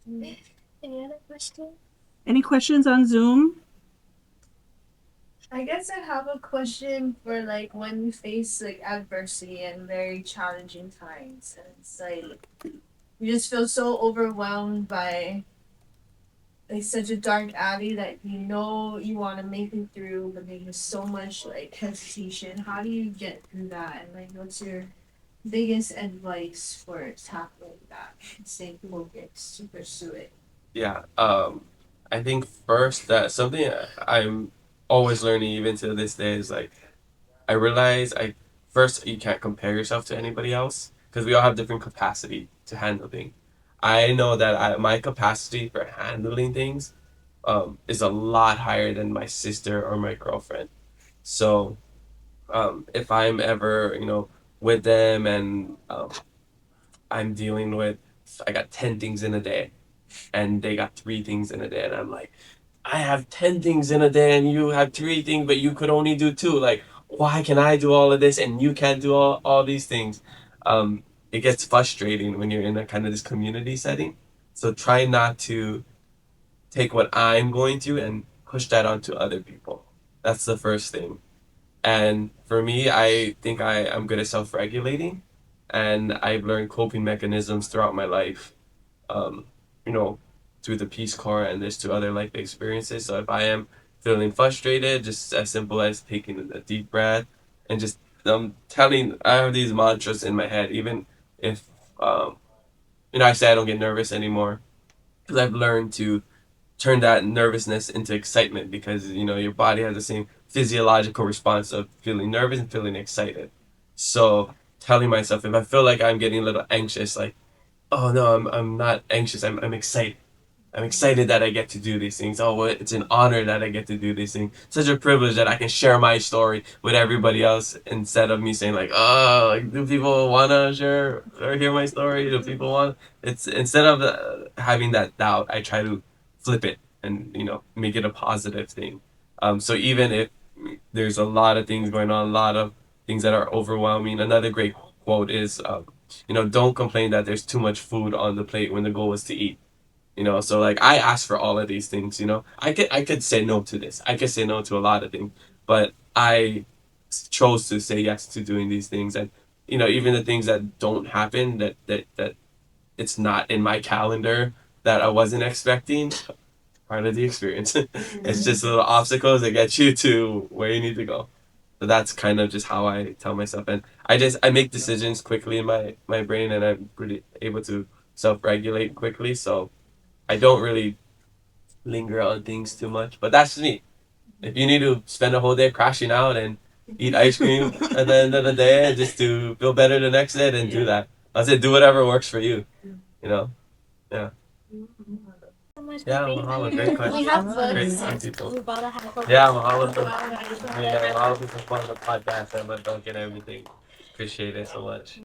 Any other questions? Any questions on Zoom? I guess I have a question for like when you face like adversity and very challenging times, and it's like you just feel so overwhelmed by like such a dark alley that you want to make it through, but there's so much like hesitation. How do you get through that, and like what's your biggest advice for tackling that and staying focused to pursue it? Yeah. I think first that something I'm always learning even to this day is like I realize first you can't compare yourself to anybody else because we all have different capacity to handle things. I know that my capacity for handling things is a lot higher than my sister or my girlfriend. So if I'm ever with them and I'm dealing with I got 10 things in a day and they got 3 things in a day and I'm like I have 10 things in a day and you have 3 things but you could only do 2, like why can I do all of this and you can't do all these things. It gets frustrating when you're in a kind of this community setting, so try not to take what I'm going through and push that onto other people. That's the first thing. And for me, I think I'm good at self-regulating and I've learned coping mechanisms throughout my life, um, you know, through the Peace Corps and there's 2 other life experiences. So if I am feeling frustrated, just as simple as taking a deep breath and just I have these mantras in my head, even if, I say I don't get nervous anymore because I've learned to turn that nervousness into excitement because your body has the same physiological response of feeling nervous and feeling excited. So telling myself if I feel like I'm getting a little anxious, like, oh no, I'm not anxious, I'm excited. I'm excited that I get to do these things. Oh, it's an honor that I get to do these things. Such a privilege that I can share my story with everybody else instead of me saying like, oh, like, do people wanna share or hear my story? Do people want? It's instead of having that doubt, I try to flip it and make it a positive thing. So even if there's a lot of things going on, a lot of things that are overwhelming. Another great quote is, don't complain that there's too much food on the plate when the goal is to eat. So like I asked for all of these things. I could say no to this. I could say no to a lot of things, but I chose to say yes to doing these things, and even the things that don't happen, that it's not in my calendar, that I wasn't expecting. part of the experience. It's just little obstacles that get you to where you need to go. So that's kind of just how I tell myself, and I make decisions quickly in my brain, and I'm pretty able to self-regulate quickly. So I don't really linger on things too much. But that's just me. If you need to spend a whole day crashing out and eat ice cream at the end of the day just to feel better the next day, then do that. I said do whatever works for you. You know? Yeah. So much for Yeah, being mahalo. here. Great question. We have Great books. seeing people. We bought a half of Yeah, books. mahalo for mahalo for fun the podcast and my book and everything. Appreciate it so much.